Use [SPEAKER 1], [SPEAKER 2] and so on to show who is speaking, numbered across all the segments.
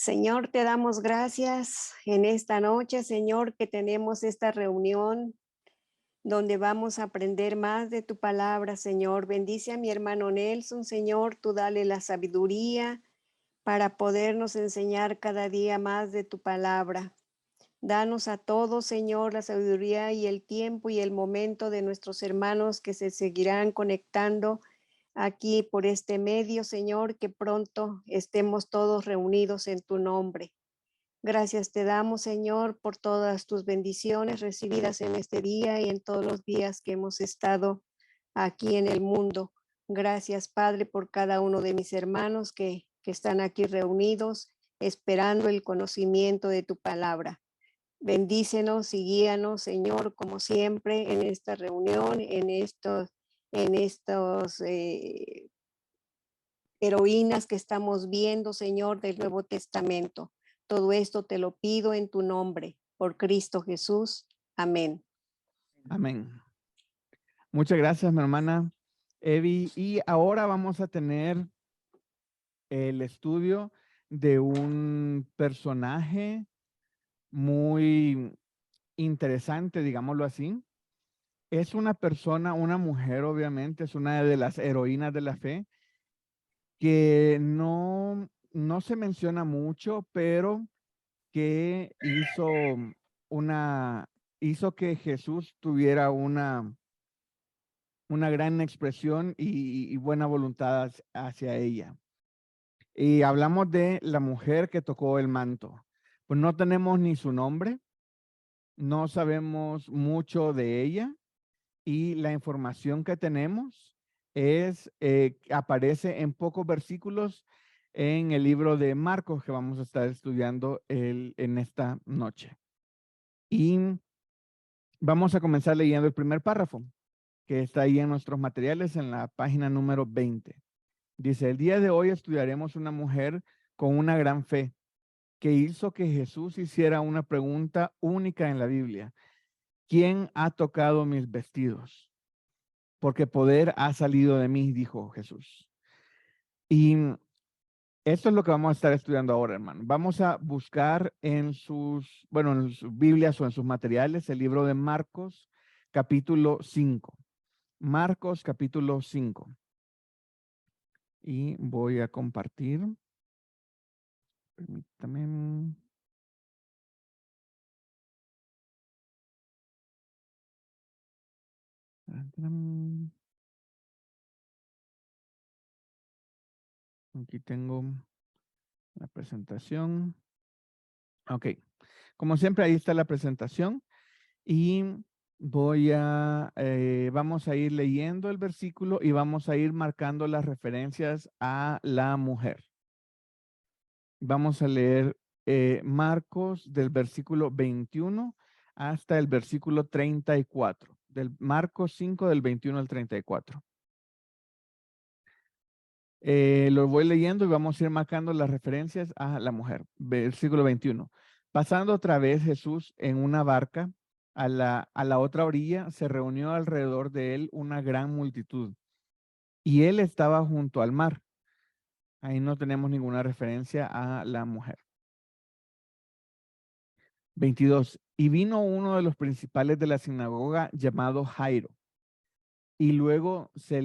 [SPEAKER 1] Señor, te damos gracias en esta noche, Señor, que tenemos esta reunión donde vamos a aprender más de tu palabra, Señor. Bendice a mi hermano Nelson, Señor, tú dale la sabiduría para podernos enseñar cada día más de tu palabra. Danos a todos, Señor, la sabiduría y el tiempo y el momento de nuestros hermanos que se seguirán conectando aquí por este medio, Señor, que pronto estemos todos reunidos en tu nombre. Gracias te damos, Señor, por todas tus bendiciones recibidas en este día y en todos los días que hemos estado aquí en el mundo. Gracias, Padre, por cada uno de mis hermanos que están aquí reunidos, esperando el conocimiento de tu palabra. Bendícenos y guíanos, Señor, como siempre, en esta reunión, en estos heroínas que estamos viendo, Señor, del Nuevo Testamento. Todo esto te lo pido en tu nombre, por Cristo Jesús. Amén.
[SPEAKER 2] Amén. Muchas gracias, mi hermana Evi. Y ahora vamos a tener el estudio de un personaje muy interesante, digámoslo así. Es una persona, una mujer, obviamente, es una de las heroínas de la fe que no se menciona mucho, pero que hizo que Jesús tuviera una gran expresión y buena voluntad hacia ella. Y hablamos de la mujer que tocó el manto. Pues no tenemos ni su nombre, no sabemos mucho de ella y la información que tenemos aparece en pocos versículos en el libro de Marcos que vamos a estar estudiando en esta noche. Y vamos a comenzar leyendo el primer párrafo que está ahí en nuestros materiales en la página número 20. Dice, el día de hoy estudiaremos una mujer con una gran fe que hizo que Jesús hiciera una pregunta única en la Biblia. ¿Quién ha tocado mis vestidos? Porque poder ha salido de mí, dijo Jesús. Y esto es lo que vamos a estar estudiando ahora, hermano. Vamos a buscar en sus Biblias o en sus materiales el libro de Marcos, capítulo 5. Marcos, capítulo 5. Y voy a compartir. Permítame. Aquí tengo la presentación. Ok. Como siempre, ahí está la presentación. Y vamos a ir leyendo el versículo y vamos a ir marcando las referencias a la mujer. Vamos a leer Marcos del versículo 21 hasta el versículo 34. Del Marcos 5 del 21 al 34. Lo voy leyendo y vamos a ir marcando las referencias a la mujer. Versículo 21. Pasando otra vez Jesús en una barca a la otra orilla, se reunió alrededor de él una gran multitud. Y él estaba junto al mar. Ahí no tenemos ninguna referencia a la mujer. 22. Y vino uno de los principales de la sinagoga llamado Jairo. Y luego que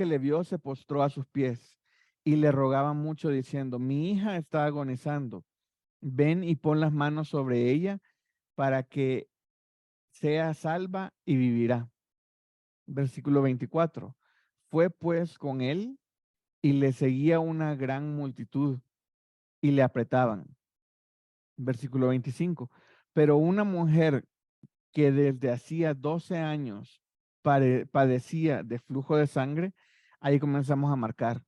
[SPEAKER 2] le vio, se postró a sus pies y le rogaba mucho diciendo, mi hija está agonizando. Ven y pon las manos sobre ella para que sea salva y vivirá. Versículo 24. Fue pues con él y le seguía una gran multitud y le apretaban. Versículo 25. Pero una mujer que desde hacía 12 años padecía de flujo de sangre, ahí comenzamos a marcar.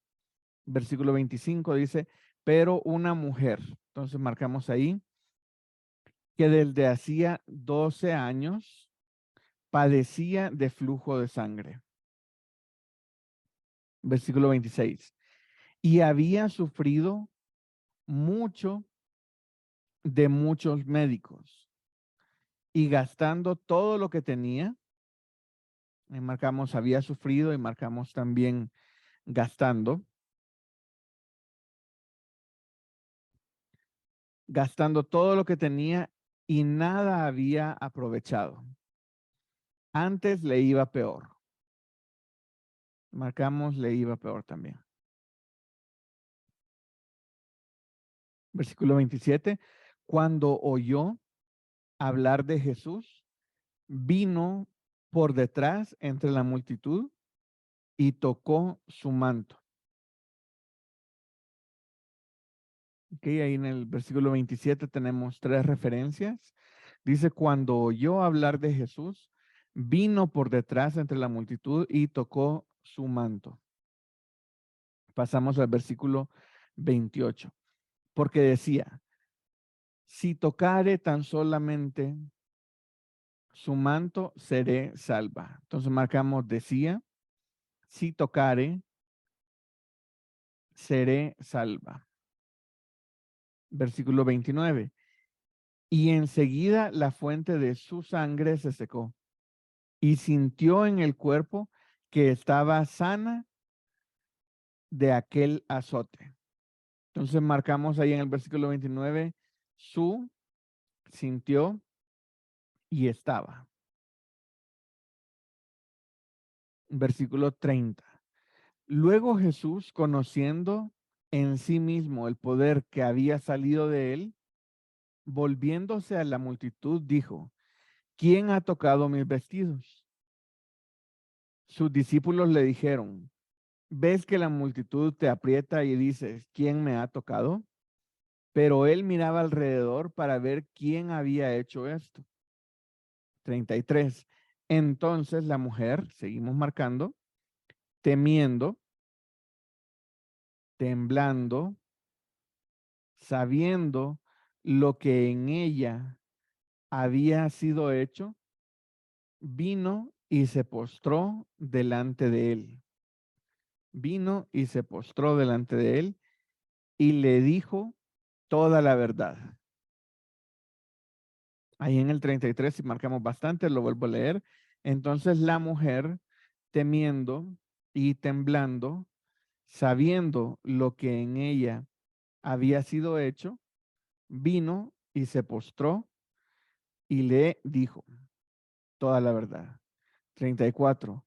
[SPEAKER 2] Versículo 25 dice, pero una mujer, entonces marcamos ahí, que desde hacía 12 años padecía de flujo de sangre. Versículo 26. Y había sufrido mucho de muchos médicos y gastando todo lo que tenía, y marcamos había sufrido y marcamos también gastando, gastando todo lo que tenía y nada había aprovechado. Antes le iba peor. Marcamos, le iba peor también. Versículo 27. Cuando oyó hablar de Jesús, vino por detrás entre la multitud y tocó su manto. Ok, ahí en el versículo 27 tenemos 3 referencias. Dice, cuando oyó hablar de Jesús, vino por detrás entre la multitud y tocó su manto. Pasamos al versículo 28. Porque decía, si tocare tan solamente su manto, seré salva. Entonces marcamos, decía, si tocare, seré salva. Versículo 29. Y enseguida la fuente de su sangre se secó y sintió en el cuerpo que estaba sana de aquel azote. Entonces marcamos ahí en el versículo 29, su, sintió y estaba. Versículo 30. Luego Jesús, conociendo en sí mismo el poder que había salido de él, volviéndose a la multitud, dijo, ¿quién ha tocado mis vestidos? Sus discípulos le dijeron, ¿ves que la multitud te aprieta y dices, ¿quién me ha tocado? Pero él miraba alrededor para ver quién había hecho esto. 33. Entonces la mujer, seguimos marcando, temiendo, temblando, sabiendo lo que en ella había sido hecho, vino y se postró delante de él. Vino y se postró delante de él y le dijo toda la verdad. Ahí en el 33, si marcamos bastante, lo vuelvo a leer. Entonces la mujer, temiendo y temblando, sabiendo lo que en ella había sido hecho, vino y se postró y le dijo toda la verdad. 34.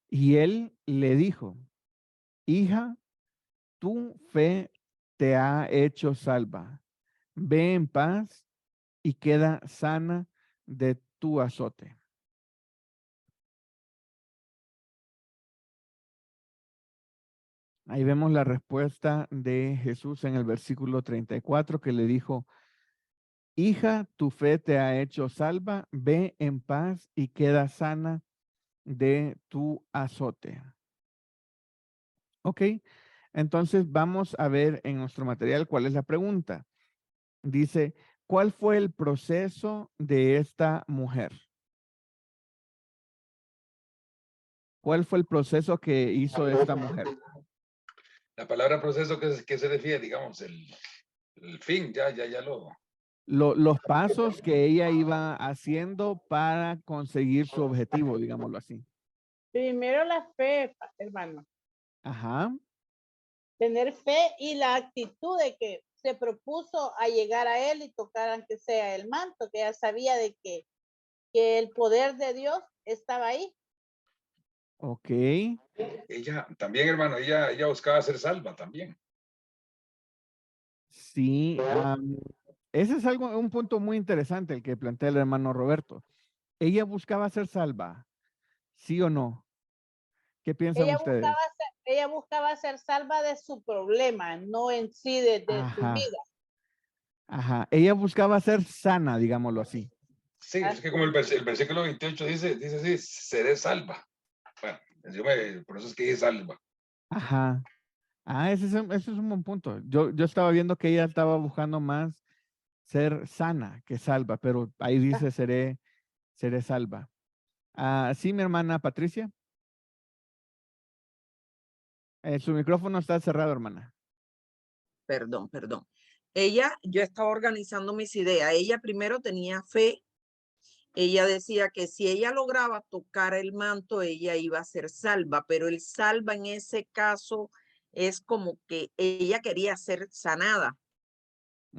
[SPEAKER 2] Y él le dijo, hija, tu fe te ha hecho salva. Ve en paz y queda sana de tu azote. Ahí vemos la respuesta de Jesús en el versículo 34 que le dijo, hija, tu fe te ha hecho salva, ve en paz y queda sana de tu azote. Ok, entonces vamos a ver en nuestro material cuál es la pregunta. Dice, ¿cuál fue el proceso de esta mujer? ¿Cuál fue el proceso que hizo esta mujer?
[SPEAKER 3] La palabra proceso que se refiere, digamos, el fin, ya lo.
[SPEAKER 2] Los pasos que ella iba haciendo para conseguir su objetivo, digámoslo así.
[SPEAKER 4] Primero la fe, hermano.
[SPEAKER 2] Ajá.
[SPEAKER 4] Tener fe y la actitud de que se propuso a llegar a él y tocar aunque sea el manto, que ya sabía de que el poder de Dios estaba ahí.
[SPEAKER 2] Ok.
[SPEAKER 3] Ella también, hermano, ella buscaba ser salva también.
[SPEAKER 2] Sí. Ese es un punto muy interesante el que plantea el hermano Roberto. ¿Ella buscaba ser salva? ¿Sí o no? ¿Qué piensan ustedes?
[SPEAKER 4] Ella buscaba ser salva de su problema, no en sí de su vida.
[SPEAKER 2] Ajá. Ella buscaba ser sana, digámoslo así.
[SPEAKER 3] Sí, es que como el versículo 28 dice así, seré salva. Bueno, por eso es que dice salva.
[SPEAKER 2] Ajá. Ese es un buen punto. Yo estaba viendo que ella estaba buscando más ser sana que salva, pero ahí dice seré salva. Sí, mi hermana Patricia. Su micrófono está cerrado, hermana.
[SPEAKER 5] Perdón. Yo estaba organizando mis ideas. Ella primero tenía fe. Ella decía que si ella lograba tocar el manto, ella iba a ser salva, pero el salva en ese caso es como que ella quería ser sanada.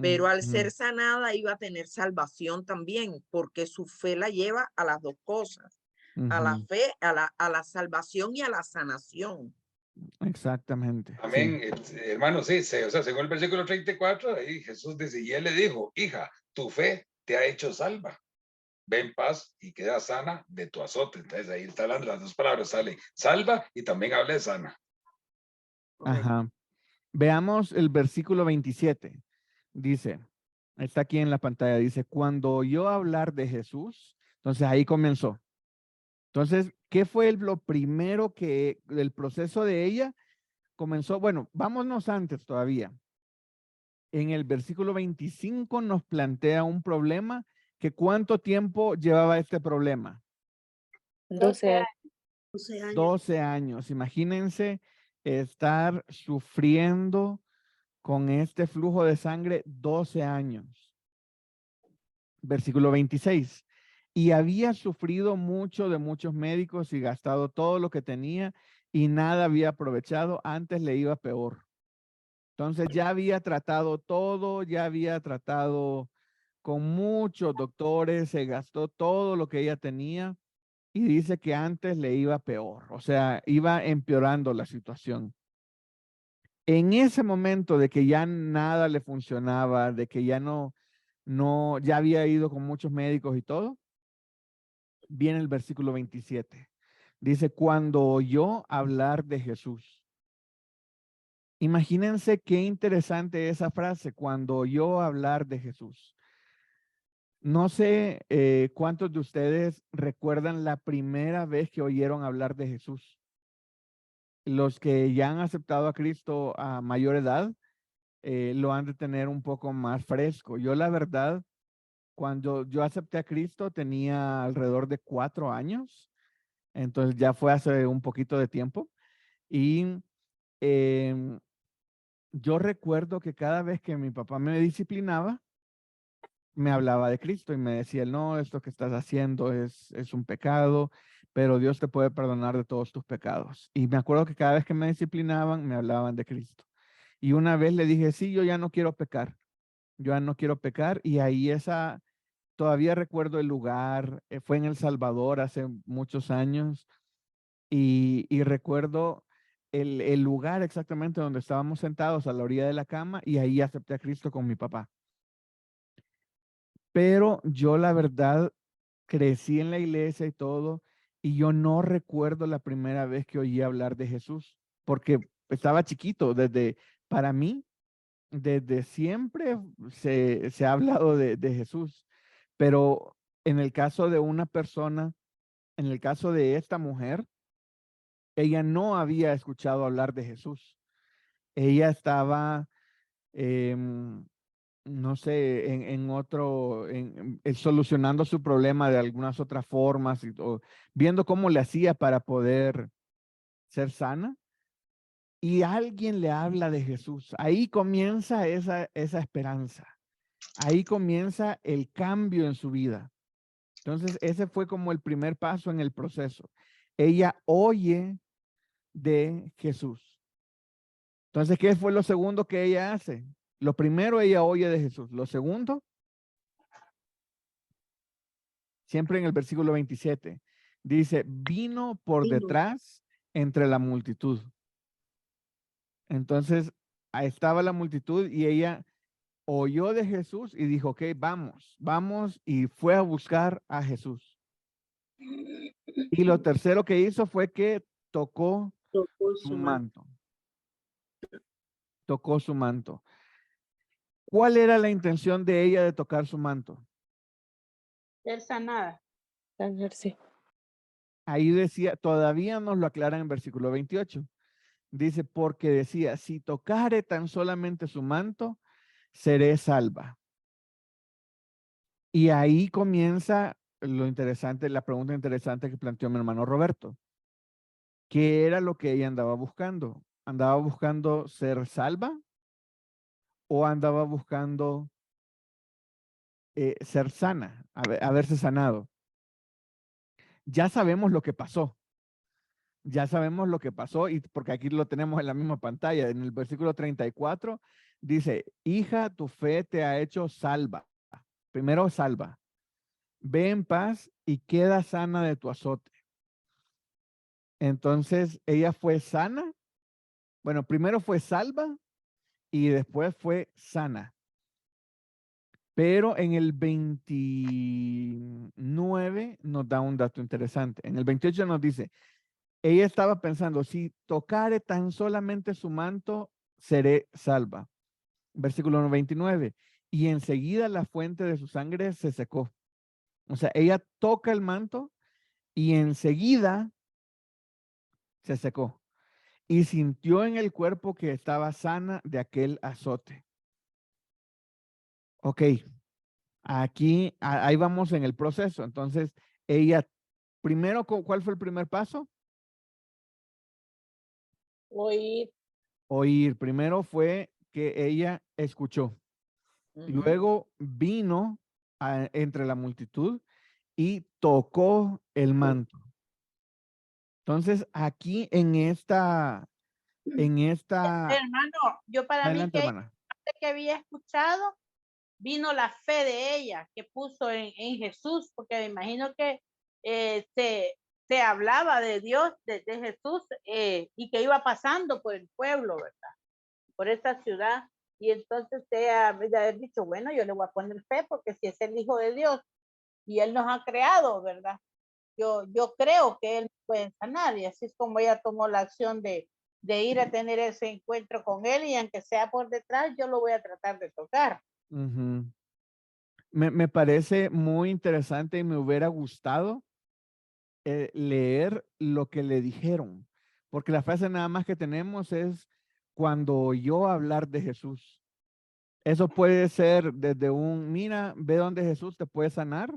[SPEAKER 5] pero al
[SPEAKER 2] Ujú,
[SPEAKER 5] ser sanada iba a tener salvación también, porque su fe la lleva a las dos cosas, a la
[SPEAKER 2] ujú,
[SPEAKER 5] fe, a la salvación y a la sanación.
[SPEAKER 2] exactamente, sí.
[SPEAKER 3] Amén. Hermano, sí, o sea, según el versículo 34, ahí Jesús dice, y él le dijo, hija, tu fe te ha hecho salva. Ve en paz y queda sana de tu azote. Entonces ahí está hablando, las dos palabras sale salva y también habla de sana.
[SPEAKER 5] Correcto.
[SPEAKER 2] Ajá. Veamos el versículo 27. Dice, está aquí en la pantalla, dice, cuando oyó hablar de Jesús, entonces ahí comenzó. Entonces, ¿qué fue lo primero que el proceso de ella comenzó? Bueno, vámonos antes todavía. En el versículo 25 nos plantea un problema que ¿cuánto tiempo llevaba este problema?
[SPEAKER 4] 12 años.
[SPEAKER 2] 12 años. Imagínense estar sufriendo con este flujo de sangre 12 años. Versículo 26. Y había sufrido mucho de muchos médicos y gastado todo lo que tenía y nada había aprovechado, antes le iba peor. Entonces ya había tratado todo, ya había tratado con muchos doctores, se gastó todo lo que ella tenía y dice que antes le iba peor, o sea, iba empeorando la situación. En ese momento de que ya nada le funcionaba, de que ya había ido con muchos médicos y todo, viene el versículo 27. Dice, cuando oyó hablar de Jesús. Imagínense qué interesante esa frase, cuando oyó hablar de Jesús. No sé cuántos de ustedes recuerdan la primera vez que oyeron hablar de Jesús. Los que ya han aceptado a Cristo a mayor edad, lo han de tener un poco más fresco. Yo la verdad, cuando yo acepté a Cristo tenía alrededor de 4 años, entonces ya fue hace un poquito de tiempo. Y em, yo recuerdo que cada vez que mi papá me disciplinaba, me hablaba de Cristo y me decía, no, esto que estás haciendo es un pecado, pero Dios te puede perdonar de todos tus pecados. Y me acuerdo que cada vez que me disciplinaban, me hablaban de Cristo. Y una vez le dije, sí, yo ya no quiero pecar, yo ya no quiero pecar. Y ahí todavía recuerdo el lugar, fue en El Salvador hace muchos años. Y recuerdo el lugar exactamente donde estábamos sentados a la orilla de la cama y ahí acepté a Cristo con mi papá. Pero yo la verdad crecí en la iglesia y todo, y yo no recuerdo la primera vez que oí hablar de Jesús, porque estaba chiquito. Para mí, desde siempre se ha hablado de Jesús, pero en el caso de una persona, en el caso de esta mujer, ella no había escuchado hablar de Jesús. Ella estaba, em, no sé, solucionando su problema de algunas otras formas, o viendo cómo le hacía para poder ser sana. Y alguien le habla de Jesús. Ahí comienza esa esperanza. Ahí comienza el cambio en su vida. Entonces, ese fue como el primer paso en el proceso. Ella oye de Jesús. Entonces, ¿qué fue lo segundo que ella hace? Lo primero, ella oye de Jesús. Lo segundo, siempre en el versículo 27, dice, vino por detrás entre la multitud. Entonces, ahí estaba la multitud y ella oyó de Jesús y dijo, ok, vamos, y fue a buscar a Jesús. Y lo tercero que hizo fue que tocó su manto. Tocó su manto. ¿Cuál era la intención de ella de tocar su manto?
[SPEAKER 4] Ser sanada.
[SPEAKER 6] Sanarse.
[SPEAKER 2] Ahí decía, todavía nos lo aclaran en versículo 28. Dice, porque decía, si tocare tan solamente su manto, seré salva. Y ahí comienza lo interesante, la pregunta interesante que planteó mi hermano Roberto. ¿Qué era lo que ella andaba buscando? ¿Andaba buscando ser salva o andaba buscando ser sana, haberse sanado? Ya sabemos lo que pasó. Ya sabemos lo que pasó, y porque aquí lo tenemos en la misma pantalla. En el versículo 34 Dice, hija, tu fe te ha hecho salva. Primero salva. Ve en paz y queda sana de tu azote. Entonces, ella fue sana. Bueno, primero fue salva y después fue sana. Pero en el 29 nos da un dato interesante. En el 28 nos dice, ella estaba pensando, si tocare tan solamente su manto, seré salva. Versículo 29. Y enseguida la fuente de su sangre se secó. O sea, ella toca el manto y enseguida se secó. Y sintió en el cuerpo que estaba sana de aquel azote. Ok, aquí, ahí vamos en el proceso. Entonces, ella, primero, ¿cuál fue el primer paso?
[SPEAKER 4] Oír.
[SPEAKER 2] Oír. Primero fue que ella escuchó.
[SPEAKER 5] Ujú.
[SPEAKER 2] Luego vino entre la multitud y tocó el manto. Entonces, aquí en esta,
[SPEAKER 4] Hermano, yo para mí
[SPEAKER 2] adelante,
[SPEAKER 4] que
[SPEAKER 2] hermana.
[SPEAKER 4] que había escuchado, vino la fe de ella que puso en Jesús, porque me imagino que se hablaba de Dios, de Jesús, y que iba pasando por el pueblo, ¿verdad? Por esta ciudad. Y entonces ella de haber dicho, bueno, yo le voy a poner fe, porque si es el Hijo de Dios y Él nos ha creado, ¿verdad? Yo creo que Él puede sanar, y así es como ella tomó la acción de ir a tener ese encuentro con Él, y aunque sea por detrás, yo lo voy a tratar de tocar.
[SPEAKER 2] Ujú. Me parece muy interesante y me hubiera gustado leer lo que le dijeron, porque la frase nada más que tenemos es cuando oyó hablar de Jesús. Eso puede ser desde un, mira, ve donde Jesús te puede sanar,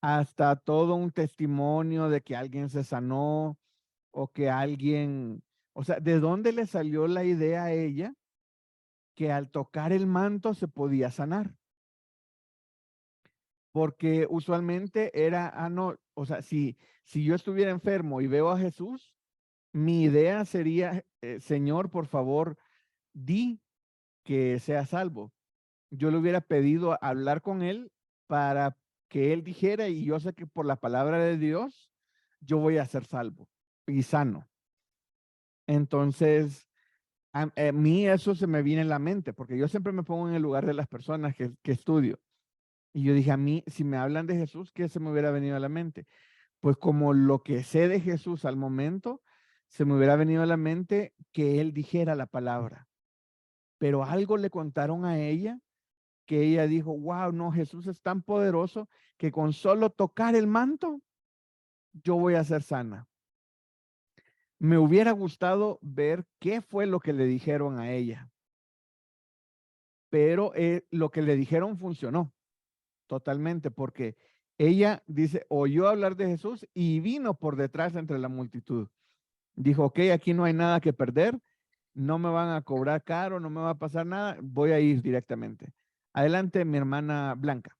[SPEAKER 2] hasta todo un testimonio de que alguien se sanó o que alguien, o sea, ¿de dónde le salió la idea a ella que al tocar el manto se podía sanar? Porque usualmente era, no, o sea, si yo estuviera enfermo y veo a Jesús, mi idea sería, Señor, por favor, di que sea salvo. Yo le hubiera pedido hablar con él para que él dijera, y yo sé que por la palabra de Dios, yo voy a ser salvo y sano. Entonces, a mí eso se me viene en la mente, porque yo siempre me pongo en el lugar de las personas que estudio. Y yo dije, a mí, si me hablan de Jesús, ¿qué se me hubiera venido a la mente? Pues como lo que sé de Jesús al momento, se me hubiera venido a la mente que él dijera la palabra. Pero algo le contaron a ella que ella dijo, wow, no, Jesús es tan poderoso que con solo tocar el manto, yo voy a ser sana. Me hubiera gustado ver qué fue lo que le dijeron a ella. Pero lo que le dijeron funcionó totalmente, porque ella dice, oyó hablar de Jesús y vino por detrás entre la multitud. Dijo, ok, aquí no hay nada que perder, no me van a cobrar caro, no me va a pasar nada, voy a ir directamente. Adelante, mi hermana Blanca.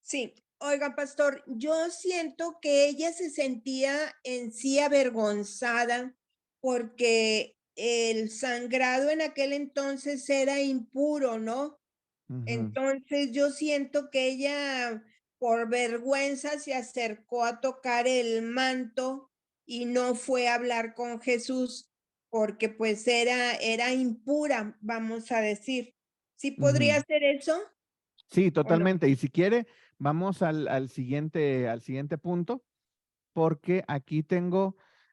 [SPEAKER 6] Sí, oiga, pastor, yo siento que ella se sentía en sí avergonzada porque el sangrado en aquel entonces era impuro, ¿no?
[SPEAKER 2] Ujú.
[SPEAKER 6] Entonces yo siento que ella por vergüenza se acercó a tocar el manto y no fue a hablar con Jesús porque pues era impura, vamos a decir. ¿Sí podría
[SPEAKER 2] Ujú.
[SPEAKER 6] ser eso
[SPEAKER 2] Sí,
[SPEAKER 6] o no?
[SPEAKER 2] totalmente. Y si quiere, vamos al siguiente punto, porque aquí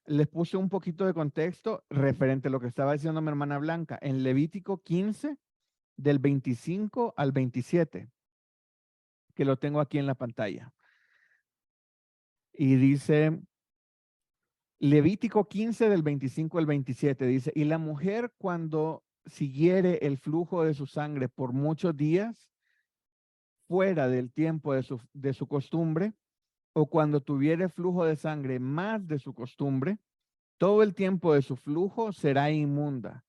[SPEAKER 2] les puse un poquito de contexto referente a lo que estaba diciendo mi hermana Blanca. En Levítico 15, del 25 al 27, que lo tengo aquí en la pantalla. Y dice, Levítico 15, del 25 al 27, dice, y la mujer cuando siguiere el flujo de su sangre por muchos días, fuera del tiempo de su costumbre, o cuando tuviere flujo de sangre más de su costumbre, todo el tiempo de su flujo será inmunda,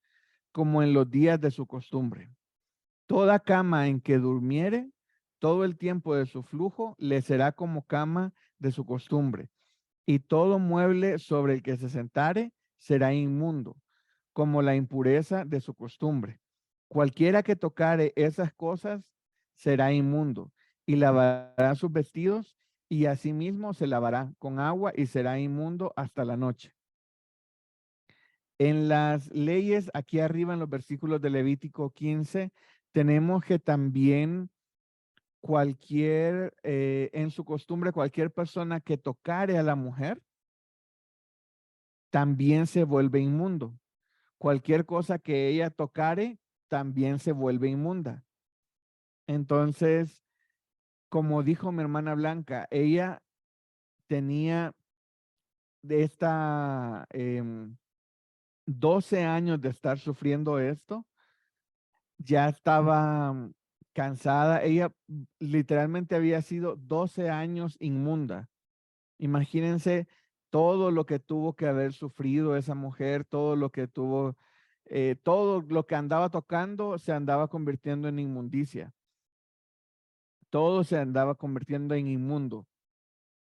[SPEAKER 2] como en los días de su costumbre. Toda cama en que durmiere, todo el tiempo de su flujo le será como cama de su costumbre, y todo mueble sobre el que se sentare será inmundo, como la impureza de su costumbre. Cualquiera que tocare esas cosas será inmundo, y lavará sus vestidos, y asimismo se lavará con agua y será inmundo hasta la noche. En las leyes, aquí arriba en los versículos de Levítico 15, tenemos que también en su costumbre, cualquier persona que tocare a la mujer, también se vuelve inmundo. Cualquier cosa que ella tocare, también se vuelve inmunda. Entonces, como dijo mi hermana Blanca, ella tenía de 12 años de estar sufriendo esto, ya estaba cansada. Ella literalmente había sido 12 años inmunda. Imagínense todo lo que tuvo que haber sufrido esa mujer, todo lo que todo lo que andaba tocando se andaba convirtiendo en inmundicia. Todo se andaba convirtiendo en inmundo.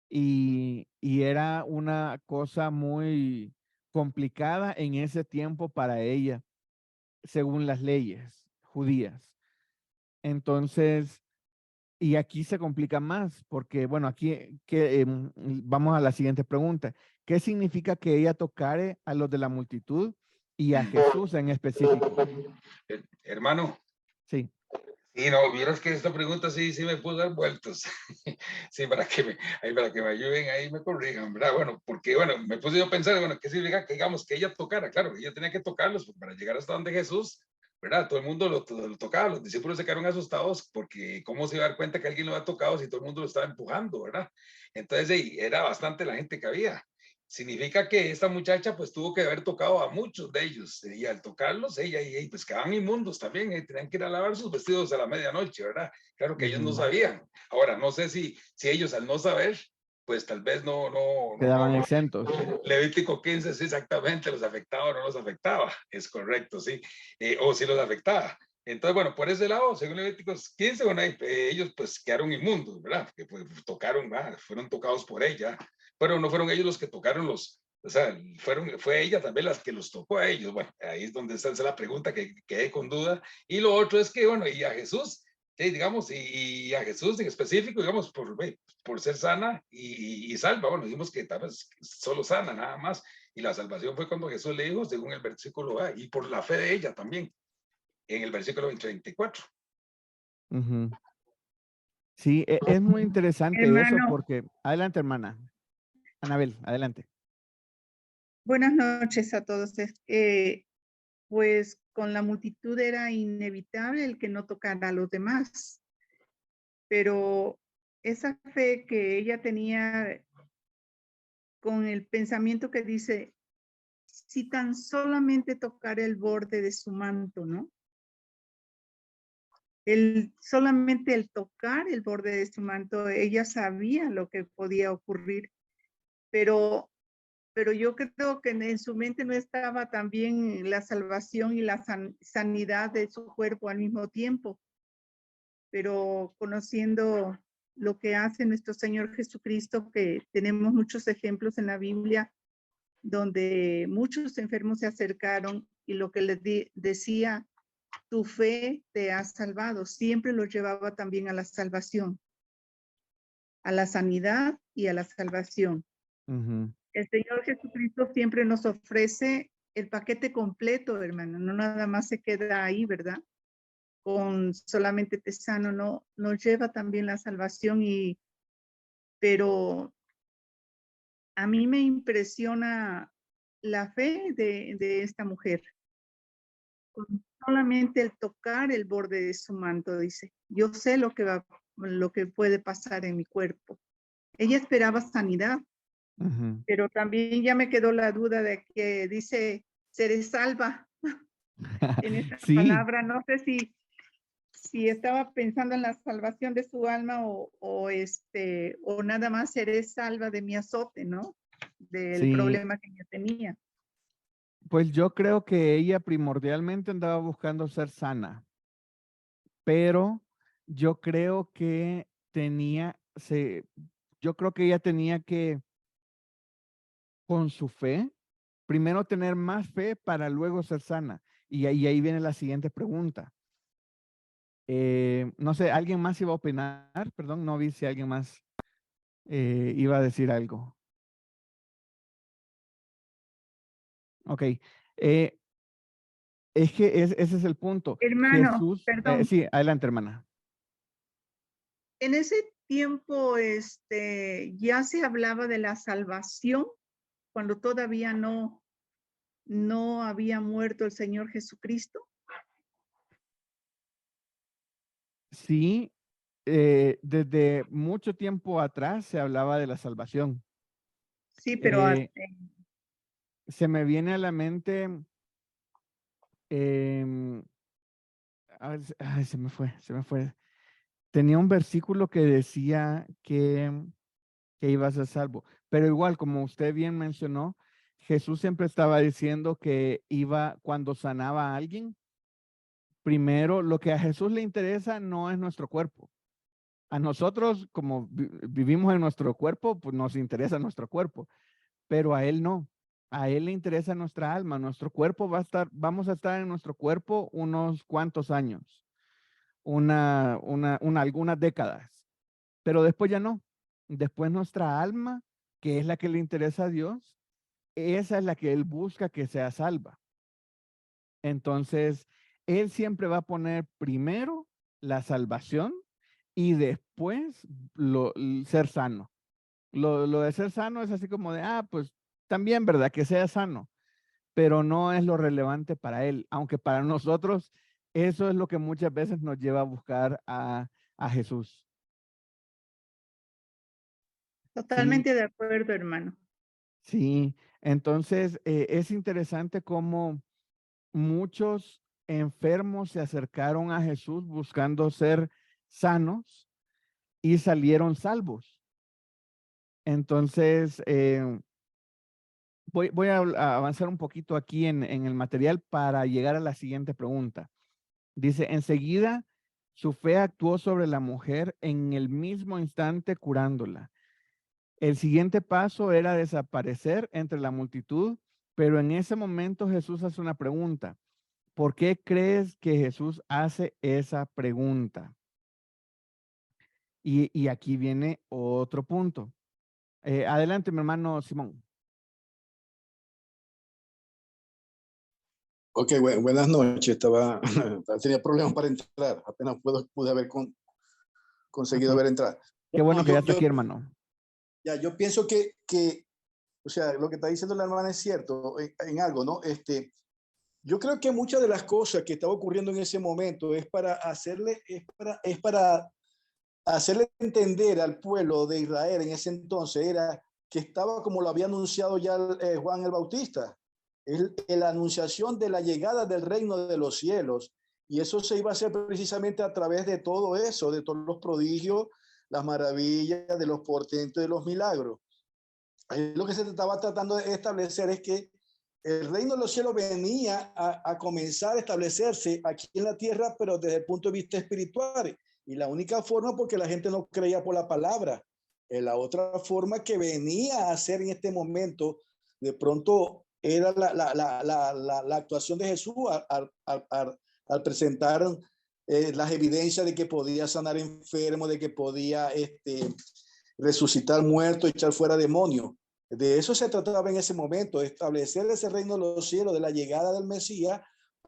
[SPEAKER 2] Y era una cosa muy complicada en ese tiempo para ella, según las leyes judías. Entonces, y aquí se complica más, porque, bueno, aquí vamos a la siguiente pregunta. ¿Qué significa que ella tocare a los de la multitud y a Jesús en específico?
[SPEAKER 3] Hermano,
[SPEAKER 2] Sí.
[SPEAKER 3] y no, vieras que esta pregunta sí me puso dar vueltos. Sí, para que me ayuden ahí, me corrijan, ¿verdad? Bueno, porque, bueno, me puse yo a pensar, bueno, ¿qué significa que digamos que ella tocara? Claro, ella tenía que tocarlos para llegar hasta donde Jesús, ¿verdad? Todo el mundo lo tocaba, los discípulos se quedaron asustados porque cómo se iba a dar cuenta que alguien lo había tocado si todo el mundo lo estaba empujando, ¿verdad? Entonces, era bastante la gente que había. Significa que esta muchacha pues tuvo que haber tocado a muchos de ellos y al tocarlos ella y pues quedaban inmundos también, tenían que ir a lavar sus vestidos a la medianoche, ¿verdad? Claro que ellos no sabían. Ahora, no sé si ellos al no saber, pues tal vez
[SPEAKER 2] Quedaban exentos.
[SPEAKER 3] Levítico 15 sí exactamente los afectaba o no los afectaba, es correcto, sí, o sí los afectaba. Entonces, bueno, por ese lado, según Levíticos 15, bueno, ellos pues quedaron inmundos, ¿verdad? Porque pues, tocaron, fueron tocados por ella, pero no fueron ellos los que tocaron o sea, fue ella también las que los tocó a ellos. Bueno, ahí es donde está la pregunta que quedé con duda. Y lo otro es que, bueno, y a Jesús, digamos, y a Jesús en específico, digamos, por ser sana y salva. Bueno, dijimos que tal vez solo sana, nada más. Y la salvación fue cuando Jesús le dijo, según el versículo A, y por la fe de ella también, en el versículo 34.
[SPEAKER 2] Sí, es muy interesante eso
[SPEAKER 7] Hermano,
[SPEAKER 2] porque, adelante hermana, Anabel, adelante.
[SPEAKER 7] buenas noches a todos. Pues con la multitud era inevitable el que no tocara a los demás, pero esa fe que ella tenía con el pensamiento que dice, si tan solamente tocar el borde de su manto, ¿no? Solamente el tocar el borde de su manto, ella sabía lo que podía ocurrir, pero yo creo que en su mente no estaba también la salvación y la sanidad de su cuerpo al mismo tiempo. Pero conociendo lo que hace nuestro Señor Jesucristo, que tenemos muchos ejemplos en la Biblia, donde muchos enfermos se acercaron y lo que les decía, tu fe te ha salvado, siempre los llevaba también a la salvación, a la sanidad y a la salvación. El Señor Jesucristo siempre nos ofrece el paquete completo, hermano, no nada más se queda ahí, ¿verdad? Con solamente te sano, no, nos lleva también la salvación pero a mí me impresiona la fe de esta mujer. Con solamente el tocar el borde de su manto, dice, yo sé lo que puede pasar en mi cuerpo. Ella esperaba sanidad, pero también ya me quedó la duda de que dice, seré salva. En esta
[SPEAKER 2] Sí.
[SPEAKER 7] palabra, no sé si estaba pensando en la salvación de su alma o nada más seré salva de mi azote, ¿no? Del
[SPEAKER 2] Sí.
[SPEAKER 7] problema que yo tenía.
[SPEAKER 2] Pues yo creo que ella primordialmente andaba buscando ser sana, pero yo creo que yo creo que ella tenía que, con su fe, primero tener más fe para luego ser sana. Y ahí viene la siguiente pregunta. No sé, ¿alguien más iba a opinar? Perdón, no vi si alguien más iba a decir algo. Ok. Es que ese es el punto.
[SPEAKER 7] Hermano,
[SPEAKER 2] Jesús,
[SPEAKER 7] perdón.
[SPEAKER 2] sí, adelante, hermana.
[SPEAKER 7] En ese tiempo, ya se hablaba de la salvación cuando todavía no había muerto el Señor Jesucristo.
[SPEAKER 2] Sí, desde mucho tiempo atrás se hablaba de la salvación.
[SPEAKER 7] Sí, pero
[SPEAKER 2] Se me viene a la mente, em, ay, se me fue. Tenía un versículo que decía que iba a ser salvo, pero igual, como usted bien mencionó, Jesús siempre estaba diciendo que iba cuando sanaba a alguien. Primero, lo que a Jesús le interesa no es nuestro cuerpo. A nosotros, como vivimos en nuestro cuerpo, pues nos interesa nuestro cuerpo, pero a Él no. A Él le interesa nuestra alma. Nuestro cuerpo vamos a estar en nuestro cuerpo unos cuantos años, algunas décadas, pero después ya no. Después nuestra alma, que es la que le interesa a Dios, esa es la que Él busca que sea salva. Entonces, Él siempre va a poner primero la salvación y después ser sano. Lo de ser sano es así como de, pues también, ¿verdad? Que sea sano, pero no es lo relevante para Él, aunque para nosotros eso es lo que muchas veces nos lleva a buscar a Jesús. Sí,
[SPEAKER 7] totalmente de acuerdo, hermano.
[SPEAKER 2] sí. Entonces, es interesante cómo muchos enfermos se acercaron a Jesús buscando ser sanos y salieron salvos. Entonces, voy a avanzar un poquito aquí en el material para llegar a la siguiente pregunta. Dice, enseguida su fe actuó sobre la mujer en el mismo instante curándola. El siguiente paso era desaparecer entre la multitud, pero en ese momento Jesús hace una pregunta. ¿Por qué crees que Jesús hace esa pregunta? Y aquí viene otro punto. Adelante, mi hermano Simón.
[SPEAKER 8] Ok, buenas noches. Tenía problemas para entrar. Apenas pude haber conseguido
[SPEAKER 2] Okay.
[SPEAKER 8] haber entrado.
[SPEAKER 2] Qué bueno
[SPEAKER 8] No,
[SPEAKER 2] que ya está aquí, hermano.
[SPEAKER 8] yo pienso que, o sea, lo que está diciendo la hermana es cierto en algo, ¿no? Yo creo que muchas de las cosas que estaba ocurriendo en ese momento es para hacerle entender al pueblo de Israel en ese entonces, era que estaba como lo había anunciado ya Juan el Bautista, la anunciación de la llegada del reino de los cielos, y eso se iba a hacer precisamente a través de todo eso, de todos los prodigios, las maravillas, de los portentos, de los milagros. Ahí lo que se estaba tratando de establecer es que el reino de los cielos venía a comenzar a establecerse aquí en la tierra, pero desde el punto de vista espiritual. Y la única forma, porque la gente no creía por la palabra. La otra forma que venía a hacer en este momento, de pronto, era la actuación de Jesús al presentar las evidencias de que podía sanar enfermos, de que podía resucitar muertos, echar fuera demonios. De eso se trataba en ese momento, establecer ese reino de los cielos, de la llegada del Mesías,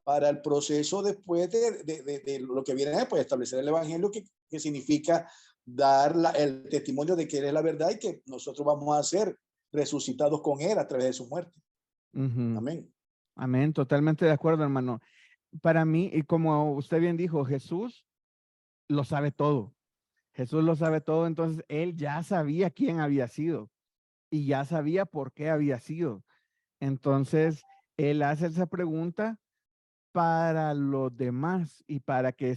[SPEAKER 8] para el proceso después de lo que viene después, establecer el evangelio, que significa dar el testimonio de que Él es la verdad y que nosotros vamos a ser resucitados con Él a través de su muerte. Amén.
[SPEAKER 2] Amén, totalmente de acuerdo, hermano. Para mí, y como usted bien dijo, Jesús lo sabe todo. Jesús lo sabe todo, entonces Él ya sabía quién había sido y ya sabía por qué había sido. Entonces, Él hace esa pregunta para los demás y para que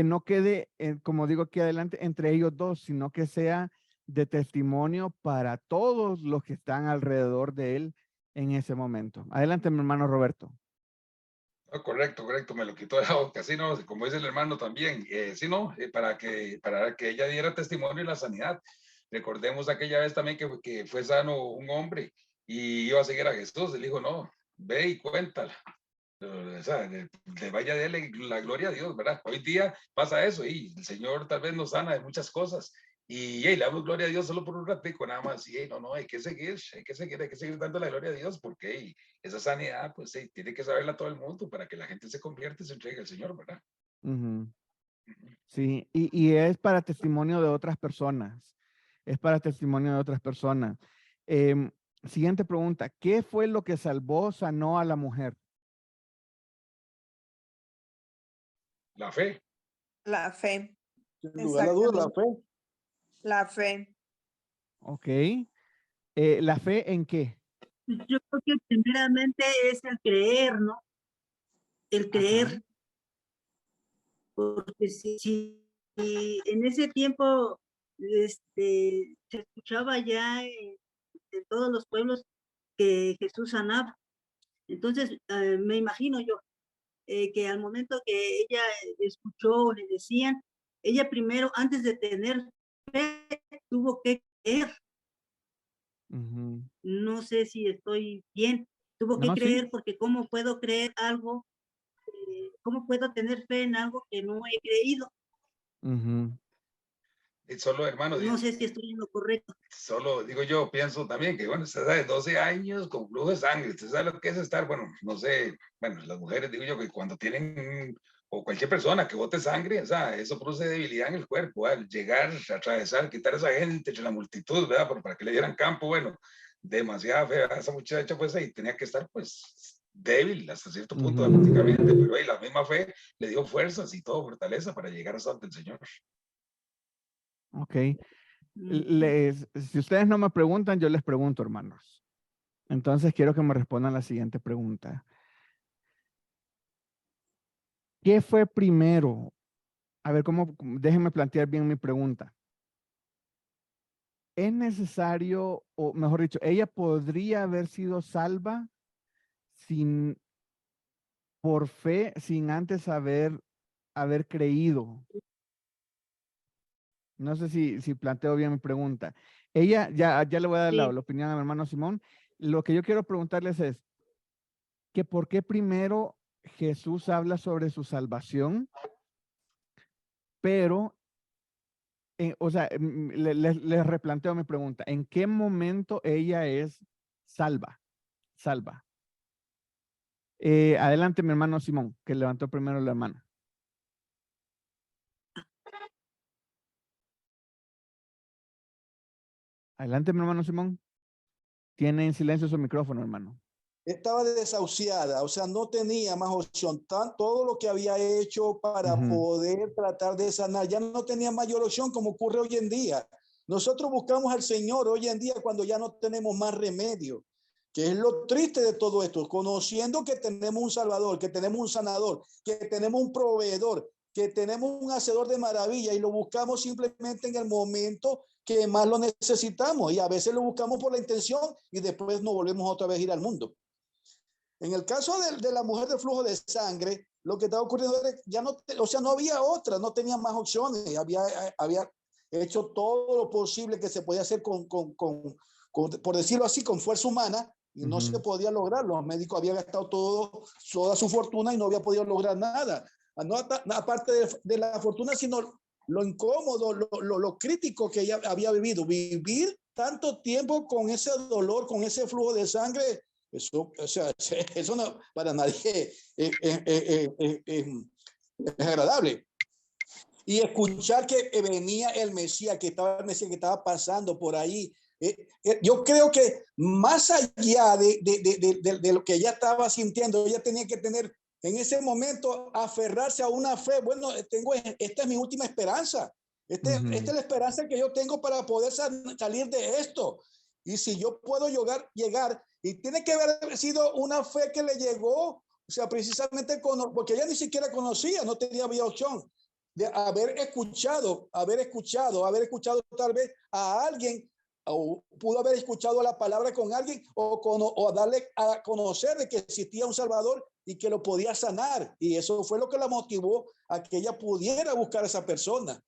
[SPEAKER 2] no quede, como digo aquí adelante, entre ellos dos, sino que sea de testimonio para todos los que están alrededor de Él en ese momento. Adelante, mi hermano Roberto.
[SPEAKER 3] No, correcto, me lo quitó de la boca, sí, no, como dice el hermano también, sí, no, para que ella diera testimonio de la sanidad. Recordemos aquella vez también que fue sano un hombre y iba a seguir a Jesús, él dijo, no, ve y cuéntala. O sea, le vaya a darle la gloria a Dios, ¿verdad? Hoy día pasa eso y el Señor tal vez nos sana de muchas cosas y le damos gloria a Dios solo por un ratico, nada más. Y no, hay que seguir dando la gloria a Dios porque esa sanidad, pues tiene que saberla todo el mundo para que la gente se convierta y se entregue al Señor, ¿verdad?
[SPEAKER 2] Sí, y es para testimonio de otras personas. Es para testimonio de otras personas. Siguiente pregunta. ¿Qué fue lo que sanó a la mujer?
[SPEAKER 3] La fe.
[SPEAKER 6] La fe.
[SPEAKER 8] Sin lugar a dudas, la fe.
[SPEAKER 6] La fe.
[SPEAKER 2] Ok. ¿La fe en qué?
[SPEAKER 9] Yo creo que primeramente es el creer, ¿no? El creer.
[SPEAKER 2] Ajá.
[SPEAKER 9] Porque si en ese tiempo se escuchaba ya en todos los pueblos que Jesús sanaba. Entonces, me imagino yo que al momento que ella escuchó, le decían, ella primero, antes de tener fe, tuvo que creer. No sé si estoy bien. Tuvo que creer, sí. Porque ¿cómo puedo creer algo? ¿Cómo puedo tener fe en algo que no he creído?
[SPEAKER 3] Y solo, hermano,
[SPEAKER 9] no sé si estoy en lo correcto.
[SPEAKER 3] Solo, digo yo, pienso también que, bueno, usted sabe, 12 años con flujo de sangre, usted sabe lo que es estar, bueno, no sé, bueno, las mujeres, digo yo, que cuando tienen, o cualquier persona que bote sangre, o sea, eso produce debilidad en el cuerpo, al llegar, atravesar, quitar a esa gente entre la multitud, ¿verdad? Pero para que le dieran campo, bueno, demasiada fe a esa muchacha, pues ahí tenía que estar, pues, débil hasta cierto punto, prácticamente, pero ahí la misma fe le dio fuerzas y todo, fortaleza para llegar hasta ante el Señor.
[SPEAKER 2] Ok. Si ustedes no me preguntan, yo les pregunto, hermanos. Entonces quiero que me respondan la siguiente pregunta. ¿Qué fue primero? A ver, déjenme plantear bien mi pregunta. ¿Es necesario, o mejor dicho, ella podría haber sido salva por fe, sin antes haber creído? No sé si planteo bien mi pregunta. Ella, ya le voy a dar la opinión a mi hermano Simón. Lo que yo quiero preguntarles es que ¿por qué primero Jesús habla sobre su salvación? Pero, o sea, les replanteo mi pregunta. ¿En qué momento ella es salva? Salva. Adelante, mi hermano Simón, que levantó primero la mano. Adelante, mi hermano Simón. Tiene en silencio su micrófono, hermano.
[SPEAKER 8] Estaba desahuciada, o sea, no tenía más opción. Todo lo que había hecho para poder tratar de sanar, ya no tenía mayor opción, como ocurre hoy en día. Nosotros buscamos al Señor hoy en día cuando ya no tenemos más remedio, que es lo triste de todo esto, conociendo que tenemos un Salvador, que tenemos un sanador, que tenemos un proveedor, que tenemos un hacedor de maravilla, y lo buscamos simplemente en el momento que más lo necesitamos, y a veces lo buscamos por la intención y después nos volvemos otra vez a ir al mundo. En el caso de la mujer de flujo de sangre, lo que estaba ocurriendo era que ya no, o sea, no había otra, no tenía más opciones, había hecho todo lo posible que se podía hacer por decirlo así, con fuerza humana, y no se podía lograr. Los médicos habían gastado toda su fortuna y no había podido lograr nada. No aparte de la fortuna, sino lo incómodo, lo crítico que ella había vivido. Vivir tanto tiempo con ese dolor, con ese flujo de sangre, eso, o sea, eso no, para nadie es agradable. Y escuchar que venía el Mesías, que estaba pasando por ahí. Yo creo que más allá de lo que ella estaba sintiendo, ella tenía que tener en ese momento, aferrarse a una fe. Bueno, esta es mi última esperanza. Esta es la esperanza que yo tengo para poder salir de esto. Y si yo puedo llegar, y tiene que haber sido una fe que le llegó, o sea, precisamente porque ella ni siquiera conocía, no tenía opción de haber escuchado tal vez a alguien, o pudo haber escuchado la palabra con alguien, o darle a conocer de que existía un Salvador y que lo podía sanar. Y eso fue lo que la motivó a que ella pudiera buscar a esa persona.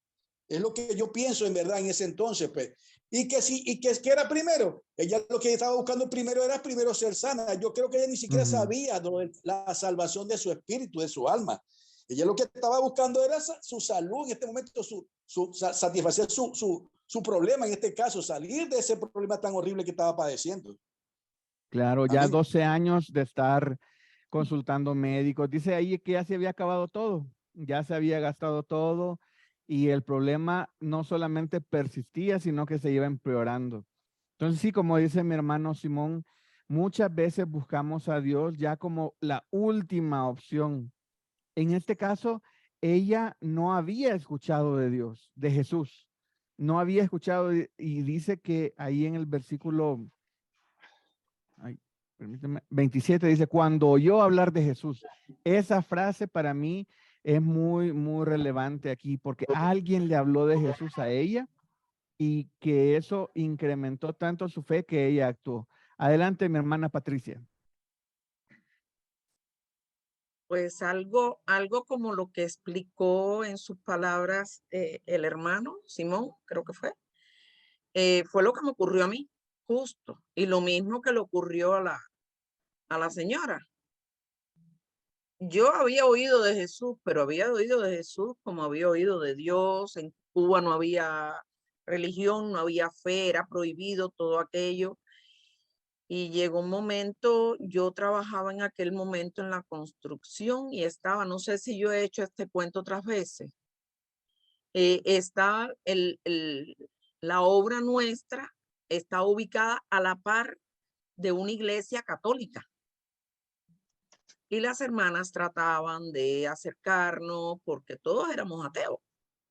[SPEAKER 8] Es lo que yo pienso en verdad en ese entonces, pues. Y que sí, y que era primero. Ella lo que estaba buscando primero era primero ser sana. Yo creo que ella ni siquiera sabía la salvación de su espíritu, de su alma. Ella lo que estaba buscando era su salud en este momento, satisfacer su problema, en este caso, salir de ese problema tan horrible que estaba padeciendo.
[SPEAKER 2] Claro, ya
[SPEAKER 8] Amén.
[SPEAKER 2] 12 años de estar consultando médicos. Dice ahí que ya se había acabado todo, ya se había gastado todo y el problema no solamente persistía, sino que se iba empeorando. Entonces sí, como dice mi hermano Simón, muchas veces buscamos a Dios ya como la última opción. En este caso, ella no había escuchado de Dios, de Jesús. No había escuchado y dice que ahí en el versículo 27 dice, cuando oyó hablar de Jesús. Esa frase para mí es muy, muy relevante aquí porque alguien le habló de Jesús a ella y que eso incrementó tanto su fe que ella actuó. Adelante, mi hermana Patricia.
[SPEAKER 5] Pues algo como lo que explicó en sus palabras el hermano Simón, creo que fue lo que me ocurrió a mí, justo. Y lo mismo que le ocurrió a la señora. Yo había oído de Jesús, pero había oído de Jesús como había oído de Dios. En Cuba no había religión, no había fe, era prohibido todo aquello. Y llegó un momento, yo trabajaba en aquel momento en la construcción y estaba, no sé si yo he hecho este cuento otras veces, la obra nuestra está ubicada a la par de una iglesia católica. Y las hermanas trataban de acercarnos porque todos éramos ateos,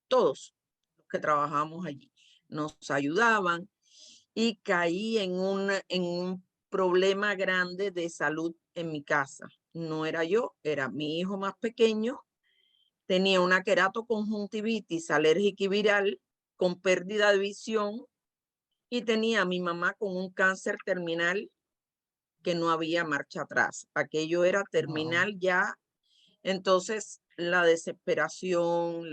[SPEAKER 5] todos los que trabajábamos allí. Nos ayudaban y caí en un problema grande de salud en mi casa. No era yo, era mi hijo más pequeño. Tenía una queratoconjuntivitis alérgica y viral con pérdida de visión y tenía a mi mamá con un cáncer terminal que no había marcha atrás. Aquello era terminal ya. Entonces, la desesperación,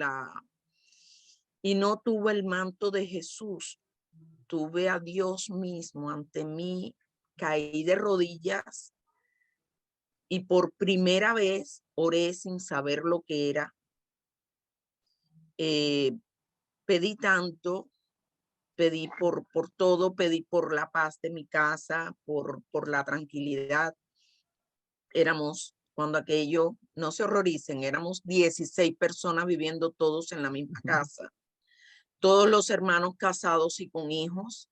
[SPEAKER 5] y no tuve el manto de Jesús. Tuve a Dios mismo ante mí, caí de rodillas y por primera vez oré sin saber lo que era. Pedí tanto, pedí por todo, pedí por la paz de mi casa, por la tranquilidad. Éramos, cuando aquello, no se horroricen, éramos 16 personas viviendo todos en la misma casa. Todos los hermanos casados y con hijos.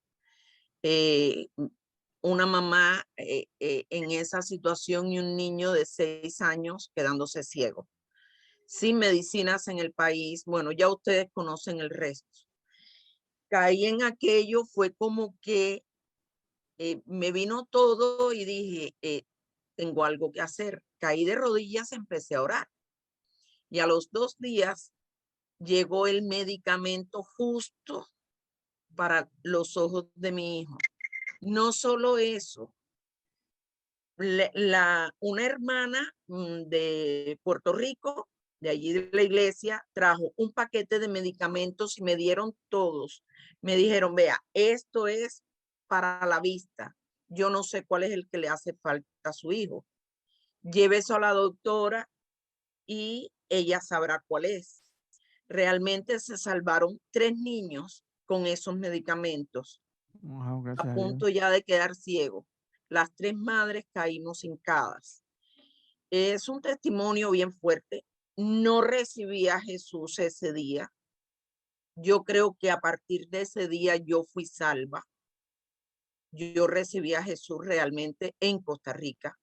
[SPEAKER 5] Una mamá en esa situación y un niño de 6 años quedándose ciego. Sin medicinas en el país. Bueno, ya ustedes conocen el resto. Caí en aquello, fue como que me vino todo y dije, tengo algo que hacer. Caí de rodillas, empecé a orar. Y a los 2 días llegó el medicamento justo para los ojos de mi hijo. No solo eso, una hermana de Puerto Rico, de allí de la iglesia, trajo un paquete de medicamentos y me dieron todos. Me dijeron, vea, esto es para la vista. Yo no sé cuál es el que le hace falta a su hijo. Lleve eso a la doctora y ella sabrá cuál es. Realmente se salvaron 3 niños con esos medicamentos.
[SPEAKER 2] Wow,
[SPEAKER 5] A punto ya de quedar ciego. Las 3 madres caímos hincadas. Es un testimonio bien fuerte. No recibí a Jesús ese día. Yo creo que a partir de ese día yo fui salva. Yo recibí a Jesús realmente en Costa Rica.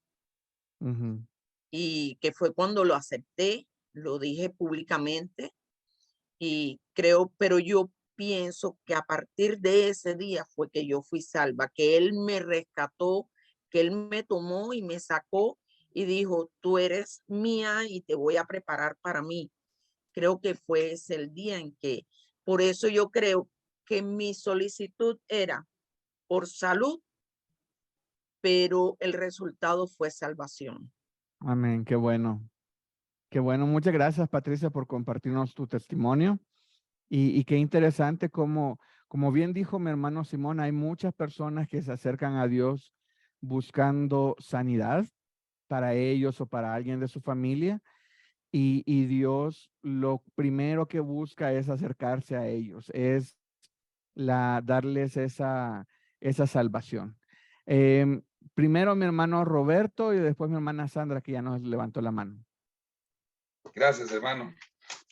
[SPEAKER 5] Y que fue cuando lo acepté, lo dije públicamente. Y creo, pero yo pienso que a partir de ese día fue que yo fui salva, que Él me rescató, que Él me tomó y me sacó y dijo, tú eres mía y te voy a preparar para mí. Creo que fue ese el día en que, por eso yo creo que mi solicitud era por salud, pero el resultado fue salvación.
[SPEAKER 2] Amén, qué bueno. Qué bueno. Muchas gracias, Patricia, por compartirnos tu testimonio. Y qué interesante como bien dijo mi hermano Simón, hay muchas personas que se acercan a Dios buscando sanidad para ellos o para alguien de su familia. Y Dios lo primero que busca es acercarse a ellos, es darles esa salvación. Primero mi hermano Roberto y después mi hermana Sandra, que ya nos levantó la mano.
[SPEAKER 3] Gracias, hermano.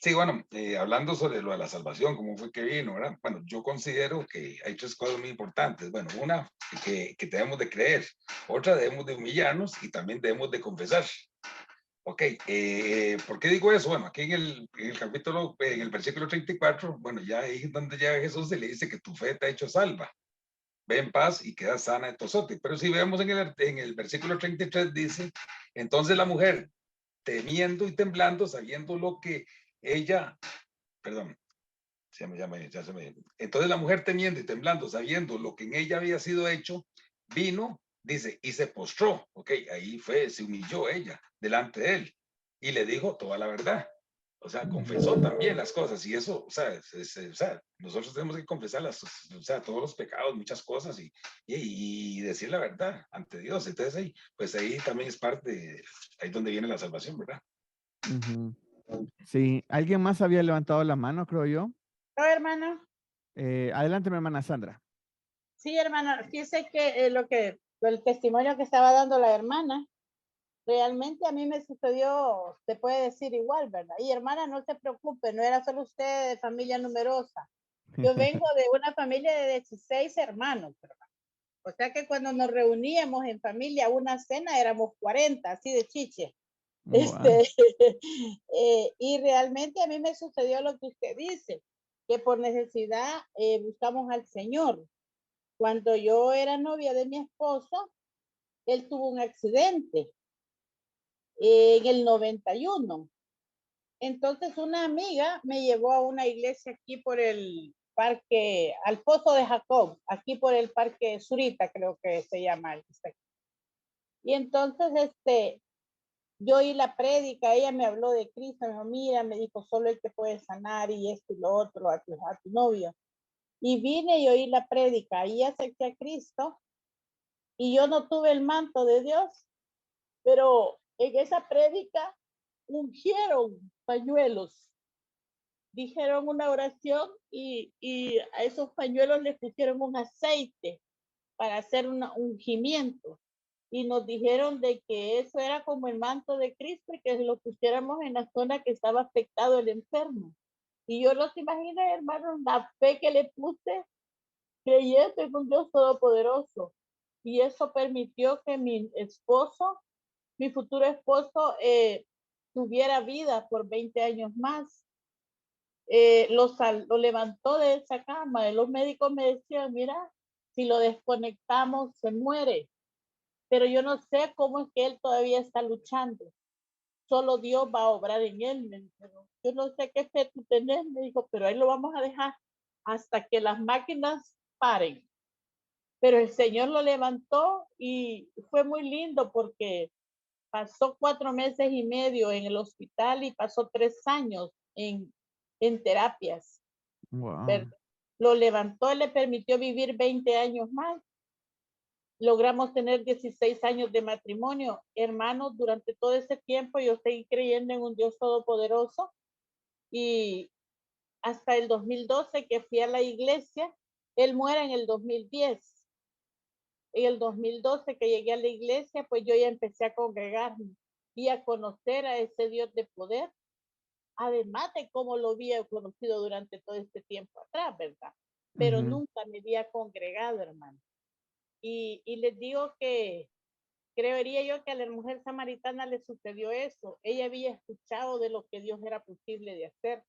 [SPEAKER 3] Sí, bueno, hablando sobre lo de la salvación, cómo fue que vino, ¿verdad? Bueno, yo considero que hay tres cosas muy importantes. Bueno, una, que debemos de creer. Otra, debemos de humillarnos y también debemos de confesar. Ok, ¿por qué digo eso? Bueno, aquí en el capítulo, en el versículo 34, bueno, ya ahí es donde ya Jesús se le dice que tu fe te ha hecho salva. Ve en paz y queda sana de tu azote. Pero si vemos en el versículo 33 dice, entonces la mujer, temiendo y temblando, sabiendo lo que ella, perdón, ya se me. Entonces la mujer temiendo y temblando, sabiendo lo que en ella había sido hecho, vino, dice, y se postró, ok, ahí fue, se humilló ella delante de él y le dijo toda la verdad. O sea, confesó también las cosas y eso, o sea, o sea, nosotros tenemos que confesar o sea, todos los pecados, muchas cosas y decir la verdad ante Dios. Entonces ahí, pues ahí también es parte, ahí donde viene la salvación, ¿verdad?
[SPEAKER 2] Ujú. Sí, alguien más había levantado la mano, creo yo.
[SPEAKER 4] No, hermano.
[SPEAKER 2] Adelante, mi hermana Sandra.
[SPEAKER 4] Sí, hermano. Fíjese que el testimonio que estaba dando la hermana, realmente a mí me sucedió, se puede decir igual, ¿verdad? Y hermana, no se preocupe, no era solo usted de familia numerosa. Yo vengo de una familia de 16 hermanos, hermano. O sea que cuando nos reuníamos en familia, una cena, éramos 40, así de chiche.
[SPEAKER 2] Wow.
[SPEAKER 4] Y realmente a mí me sucedió lo que usted dice, que por necesidad buscamos al Señor. Cuando yo era novia de mi esposo, él tuvo un accidente en el 91. Entonces una amiga me llevó a una iglesia aquí por el parque, al Pozo de Jacob, aquí por el parque Zurita, creo que se llama. Y entonces yo oí la prédica, ella me habló de Cristo, me dijo, mira, me dijo, solo él te puede sanar y esto y lo otro a tu novio. Y vine y oí la prédica y acepté a Cristo y yo no tuve el manto de Dios, pero en esa prédica ungieron pañuelos, dijeron una oración y a esos pañuelos les pusieron un aceite para hacer un ungimiento. Y nos dijeron de que eso era como el manto de Cristo y que lo pusiéramos en la zona que estaba afectado el enfermo. Y yo los imaginé, hermanos, la fe que le puse creyendo en un Dios todopoderoso. Y eso permitió que mi esposo, mi futuro esposo, tuviera vida por 20 años más. Lo levantó de esa cama y los médicos me decían, mira, si lo desconectamos se muere, pero yo no sé cómo es que él todavía está luchando. Solo Dios va a obrar en él. Me dijo. Yo no sé qué fe tú tenés, me dijo, pero ahí lo vamos a dejar hasta que las máquinas paren. Pero el Señor lo levantó y fue muy lindo porque pasó 4 meses y medio en el hospital y pasó 3 años en terapias.
[SPEAKER 2] Wow.
[SPEAKER 4] Lo levantó y le permitió vivir 20 años más. Logramos tener 16 años de matrimonio. Hermanos, durante todo ese tiempo yo seguí creyendo en un Dios todopoderoso y hasta el 2012 que fui a la iglesia, él muere en el 2010. En el 2012 que llegué a la iglesia, pues yo ya empecé a congregarme y a conocer a ese Dios de poder, además de cómo lo había conocido durante todo este tiempo atrás, ¿verdad? Pero
[SPEAKER 2] Ujú.
[SPEAKER 4] nunca me había congregado, hermano. Y les digo que creería yo que a la mujer samaritana le sucedió eso. Ella había escuchado de lo que Dios era posible de hacer.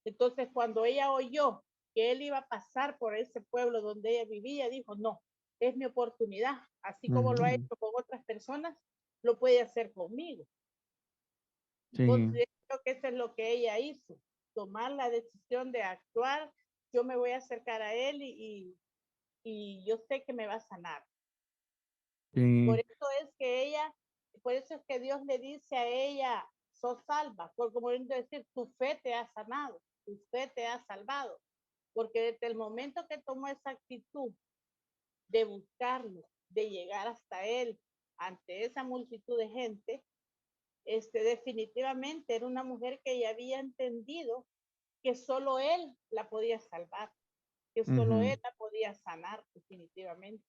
[SPEAKER 4] Entonces, cuando ella oyó que él iba a pasar por ese pueblo donde ella vivía, dijo, no, es mi oportunidad. Así como lo ha
[SPEAKER 2] Ujú.
[SPEAKER 4] hecho con otras personas, lo puede hacer conmigo.
[SPEAKER 2] Sí.
[SPEAKER 4] Considero que eso es lo que ella hizo, tomar la decisión de actuar. Yo me voy a acercar a él y yo sé que me va a sanar. Por
[SPEAKER 2] Sí.
[SPEAKER 4] eso es que ella, por eso es que Dios le dice a ella, sos salva, por como decir, tu fe te ha sanado. tu fe te ha salvado. Porque desde el momento que tomó esa actitud de buscarlo, de llegar hasta él, ante esa multitud de gente, definitivamente era una mujer que ya había entendido que solo él la podía salvar, que solo él la podía sanar definitivamente.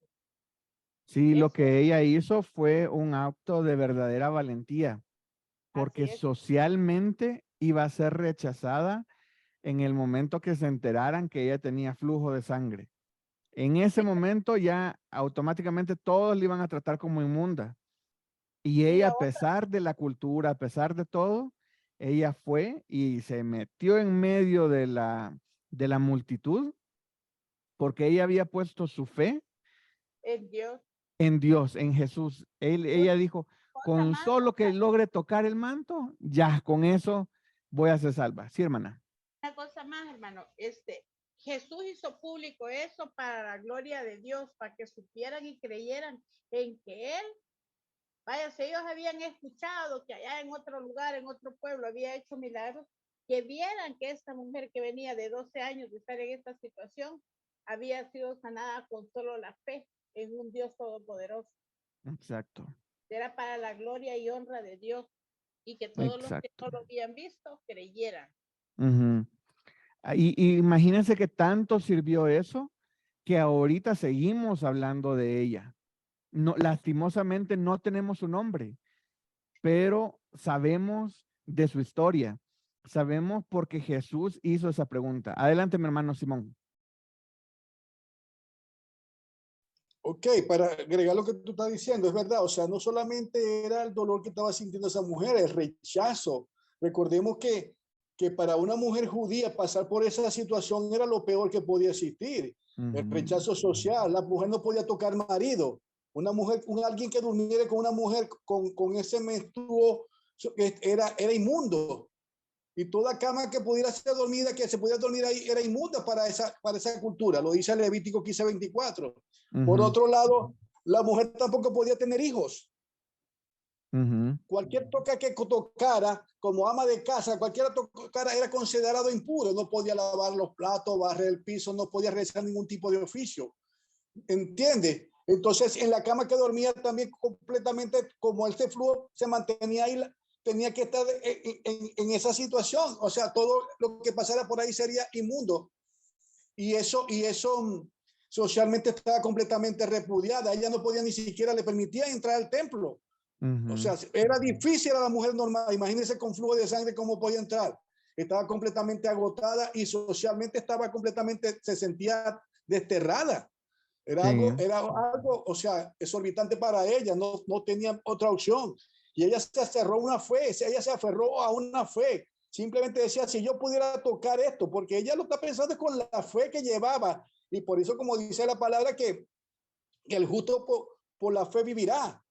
[SPEAKER 2] Sí, lo
[SPEAKER 4] Eso
[SPEAKER 2] que
[SPEAKER 4] es,
[SPEAKER 2] ella hizo fue un acto de verdadera valentía, porque
[SPEAKER 4] así es.
[SPEAKER 2] socialmente iba a ser rechazada en el momento que se enteraran que ella tenía flujo de sangre. En ese
[SPEAKER 4] Sí,
[SPEAKER 2] momento ya automáticamente todos le iban a tratar como inmunda. Y
[SPEAKER 4] y
[SPEAKER 2] ella,
[SPEAKER 4] la
[SPEAKER 2] a
[SPEAKER 4] otra,
[SPEAKER 2] pesar de la cultura, a pesar de todo, ella fue y se metió en medio de la multitud porque ella había puesto su fe
[SPEAKER 4] en Dios,
[SPEAKER 2] en Dios, en Jesús. Ella dijo,
[SPEAKER 4] cosa
[SPEAKER 2] con
[SPEAKER 4] más,
[SPEAKER 2] solo que logre tocar el manto, ya con eso voy a ser salva. Sí, hermana.
[SPEAKER 4] una cosa más, hermano, Jesús hizo público eso para la gloria de Dios, para que supieran y creyeran en que él, vaya, si ellos habían escuchado que allá en otro lugar, en otro pueblo, había hecho milagros, que vieran que esta mujer que venía de 12 años de estar en esta situación, había sido sanada con solo la fe en un Dios todopoderoso.
[SPEAKER 2] Exacto,
[SPEAKER 4] Era para la gloria y honra de Dios, y que todos los que
[SPEAKER 2] exacto.
[SPEAKER 4] no lo habían visto creyeran.
[SPEAKER 2] Ujú. Y imagínense que tanto sirvió eso que ahorita seguimos hablando de ella. No, lastimosamente no tenemos su nombre, pero sabemos de su historia. Sabemos porque Jesús hizo esa pregunta. Adelante, mi hermano Simón.
[SPEAKER 8] Ok, para agregar lo que tú estás diciendo, es verdad, o sea, no solamente era el dolor que estaba sintiendo esa mujer, el rechazo. Recordemos que para una mujer judía pasar por esa situación era lo peor que podía existir. El rechazo social, la mujer no podía tocar marido. Una mujer, alguien que durmiera con una mujer con ese menstruo era inmundo. Y toda cama que pudiera ser dormida, que se pudiera dormir ahí, era inmunda para esa cultura. Lo dice el Levítico 15:24. Por otro lado, la mujer tampoco podía tener hijos. Cualquier toca que tocara, como ama de casa, cualquiera tocara era considerado impuro. No podía lavar los platos, barrer el piso, no podía realizar ningún tipo de oficio. ¿Entiende? Entonces, en la cama que dormía también completamente, como este flujo se mantenía ahí, tenía que estar en esa situación. O sea, todo lo que pasara por ahí sería inmundo. Y eso socialmente estaba completamente repudiada. Ella no podía, ni siquiera le permitía entrar al templo. O sea, era difícil a la mujer normal. Imagínense con flujo de sangre cómo podía entrar. Estaba completamente agotada y socialmente estaba completamente, se sentía desterrada. Era algo, o sea, exorbitante para ella, no tenía otra opción. Y ella se aferró a una fe, ella se aferró a una fe. Simplemente decía, si yo pudiera tocar esto, porque ella lo está pensando con la fe que llevaba. Y por eso, como dice la palabra, que el justo por la fe vivirá.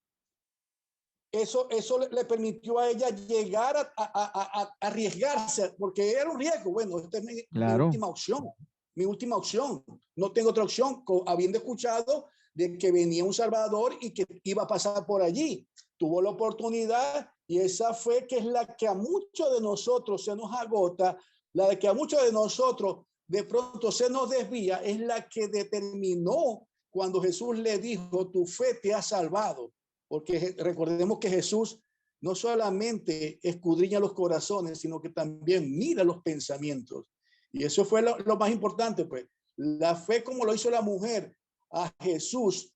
[SPEAKER 8] Eso le permitió a ella llegar a arriesgarse, porque era un riesgo. Bueno, esta es mi última opción. Mi última opción. No tengo otra opción, habiendo escuchado de que venía un Salvador y que iba a pasar por allí. Tuvo la oportunidad y esa fe que es la que a muchos de nosotros se nos agota, la de que a muchos de nosotros de pronto se nos desvía, es la que determinó cuando Jesús le dijo, tu fe te ha salvado. Porque recordemos que Jesús no solamente escudriña los corazones, sino que también mira los pensamientos. Y eso fue lo más importante, pues. La fe, como lo hizo la mujer a Jesús,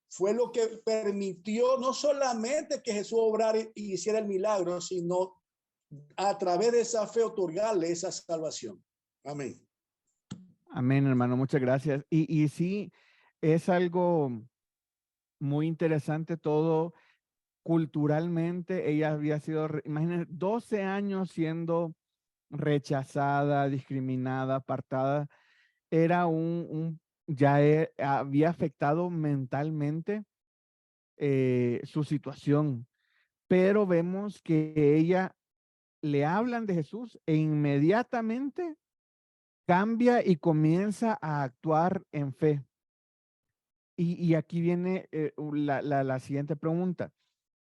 [SPEAKER 8] fue lo que permitió no solamente que Jesús obrara y hiciera el milagro, sino a través de esa fe otorgarle esa salvación. Amén.
[SPEAKER 2] Amén, hermano. Muchas gracias. Y sí, es algo muy interesante todo. Culturalmente, ella había sido, imagínense, 12 años siendo rechazada, discriminada, apartada. Era había afectado mentalmente su situación. Pero vemos que ella le hablan de Jesús e inmediatamente cambia y comienza a actuar en fe. Y aquí viene la siguiente pregunta.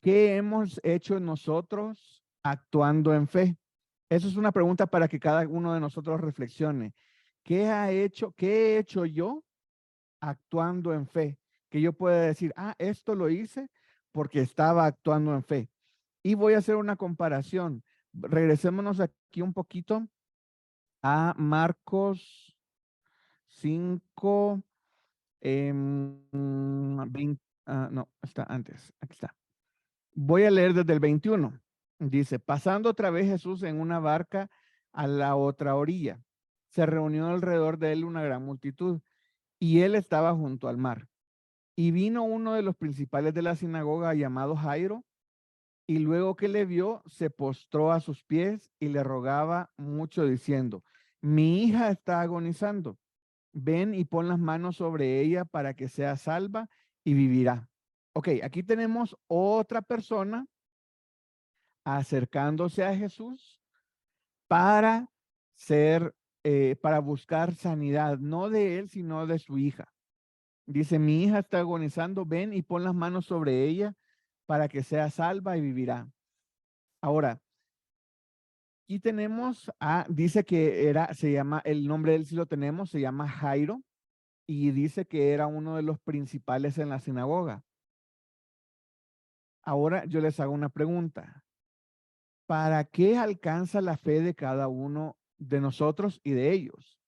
[SPEAKER 2] ¿Qué hemos hecho nosotros actuando en fe? Eso es una pregunta para que cada uno de nosotros reflexione. ¿Qué he hecho yo actuando en fe? Que yo pueda decir, esto lo hice porque estaba actuando en fe. Y voy a hacer una comparación. Regresémonos aquí un poquito a Marcos 5, 20, no, está antes, aquí está. Voy a leer desde el 21. Dice, pasando otra vez Jesús en una barca a la otra orilla, se reunió alrededor de él una gran multitud y él estaba junto al mar. Y vino uno de los principales de la sinagoga llamado Jairo, y luego que le vio, se postró a sus pies y le rogaba mucho diciendo, mi hija está agonizando. Ven y pon las manos sobre ella para que sea salva y vivirá. Ok, aquí tenemos otra persona acercándose a Jesús para para buscar sanidad, no de él, sino de su hija. Dice, mi hija está agonizando, ven y pon las manos sobre ella para que sea salva y vivirá. Ahora, aquí tenemos dice que el nombre de él sí lo tenemos, se llama Jairo, y dice que era uno de los principales en la sinagoga. Ahora yo les hago una pregunta. ¿Para qué alcanza la fe de cada uno de nosotros y de ellos?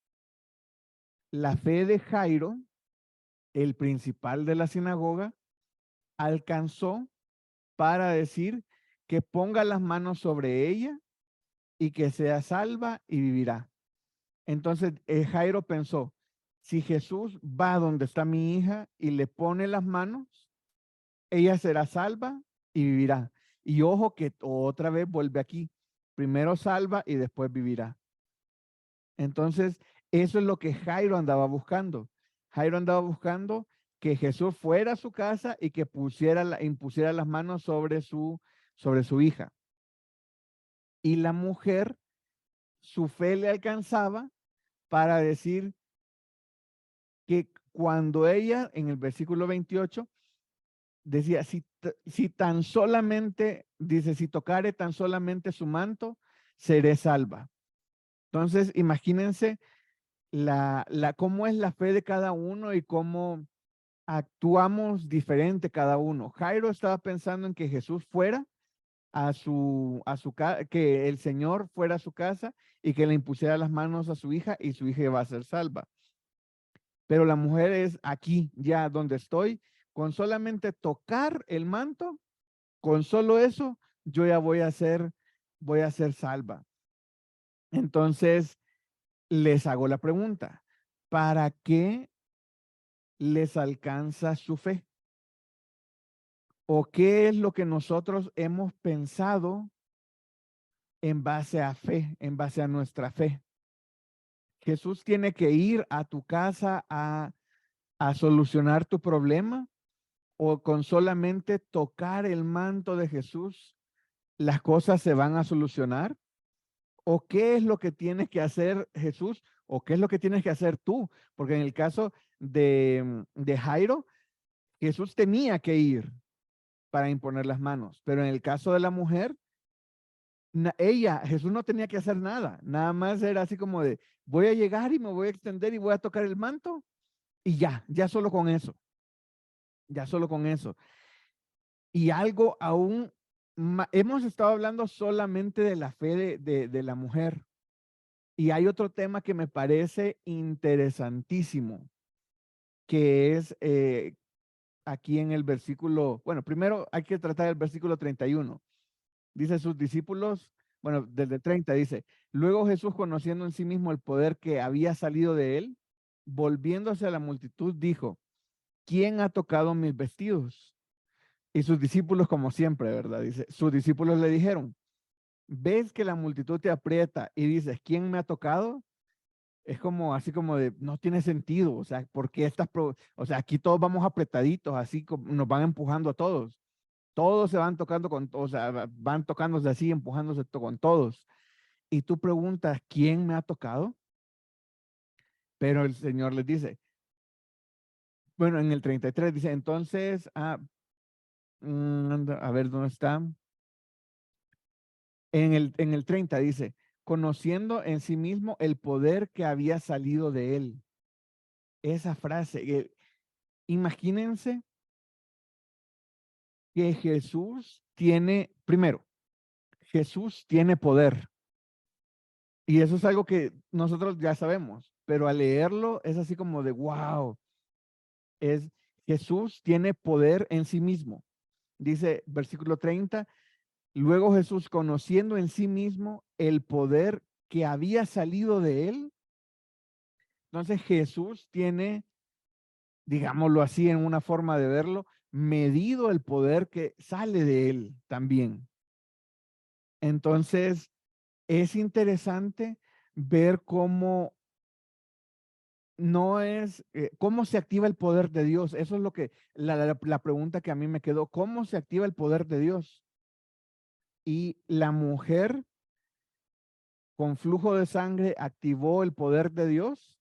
[SPEAKER 2] La fe de Jairo, el principal de la sinagoga, alcanzó para decir que ponga las manos sobre ella y que sea salva y vivirá. Entonces Jairo pensó, si Jesús va donde está mi hija y le pone las manos, ella será salva y vivirá. Y ojo que otra vez vuelve aquí. Primero salva y después vivirá. Entonces, eso es lo que Jairo andaba buscando. Jairo andaba buscando que Jesús fuera a su casa y que impusiera las manos sobre su hija. Y la mujer, su fe le alcanzaba para decir que cuando ella, en el versículo 28, decía, si tan solamente, dice, si tocare tan solamente su manto, seré salva. Entonces, imagínense cómo es la fe de cada uno y cómo actuamos diferente cada uno. Jairo estaba pensando en que Jesús fuera que el Señor fuera a su casa y que le impusiera las manos a su hija y su hija iba a ser salva. Pero la mujer es aquí, ya donde estoy, con solamente tocar el manto, con solo eso, yo ya voy a ser salva. Entonces, les hago la pregunta, ¿para qué les alcanza su fe? ¿O qué es lo que nosotros hemos pensado en base a fe, en base a nuestra fe? Jesús tiene que ir a tu casa a solucionar tu problema, o con solamente tocar el manto de Jesús, las cosas se van a solucionar. ¿O qué es lo que tienes que hacer Jesús? ¿O qué es lo que tienes que hacer tú? Porque en el caso de Jairo, Jesús tenía que ir para imponer las manos. Pero en el caso de la mujer, Jesús no tenía que hacer nada. Nada más era así como de, voy a llegar y me voy a extender y voy a tocar el manto. Y ya solo con eso. Ya solo con eso. Y algo aún, hemos estado hablando solamente de la fe de la mujer. Y hay otro tema que me parece interesantísimo, que es aquí en el versículo, bueno, primero hay que tratar el versículo 31. Dice sus discípulos, bueno, desde 30 dice, luego Jesús, conociendo en sí mismo el poder que había salido de él, volviéndose a la multitud, dijo, ¿quién ha tocado mis vestidos? Y sus discípulos, como siempre, ¿verdad? Dice, sus discípulos le dijeron, ¿ves que la multitud te aprieta y dices, ¿quién me ha tocado? Es como, así como de, no tiene sentido, o sea, ¿por qué o sea, aquí todos vamos apretaditos, así como nos van empujando a todos. Todos se van tocando o sea, van tocándose así, empujándose con todos. Y tú preguntas, ¿quién me ha tocado? Pero el Señor les dice, bueno, en el 33 dice, entonces, a ver, ¿dónde está? En el 30 dice, conociendo en sí mismo el poder que había salido de él. Esa frase, imagínense que Jesús tiene, primero, Jesús tiene poder. Y eso es algo que nosotros ya sabemos, pero al leerlo es así como de wow. Jesús tiene poder en sí mismo. Dice versículo 30, luego Jesús, conociendo en sí mismo el poder que había salido de él. Entonces Jesús tiene, digámoslo así en una forma de verlo, medido el poder que sale de él también. Entonces es interesante ver cómo no es, cómo se activa el poder de Dios. Eso es lo que, la pregunta que a mí me quedó, ¿cómo se activa el poder de Dios? Y la mujer con flujo de sangre activó el poder de Dios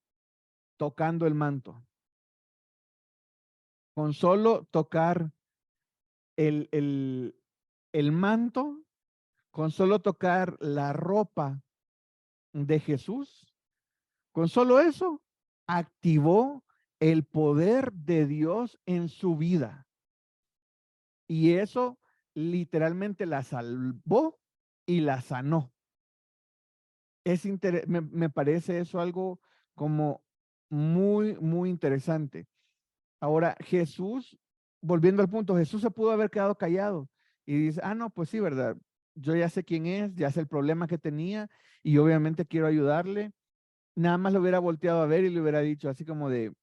[SPEAKER 2] tocando el manto. Con solo tocar el manto, con solo tocar la ropa de Jesús, con solo eso, activó el poder de Dios en su vida. Y eso literalmente la salvó y la sanó. Me parece eso algo como muy, muy interesante. Ahora, Jesús, volviendo al punto, Jesús se pudo haber quedado callado y dice, ah, no, pues sí, ¿verdad? Yo ya sé quién es, ya sé el problema que tenía y obviamente quiero ayudarle. Nada más lo hubiera volteado a ver y le hubiera dicho así como de,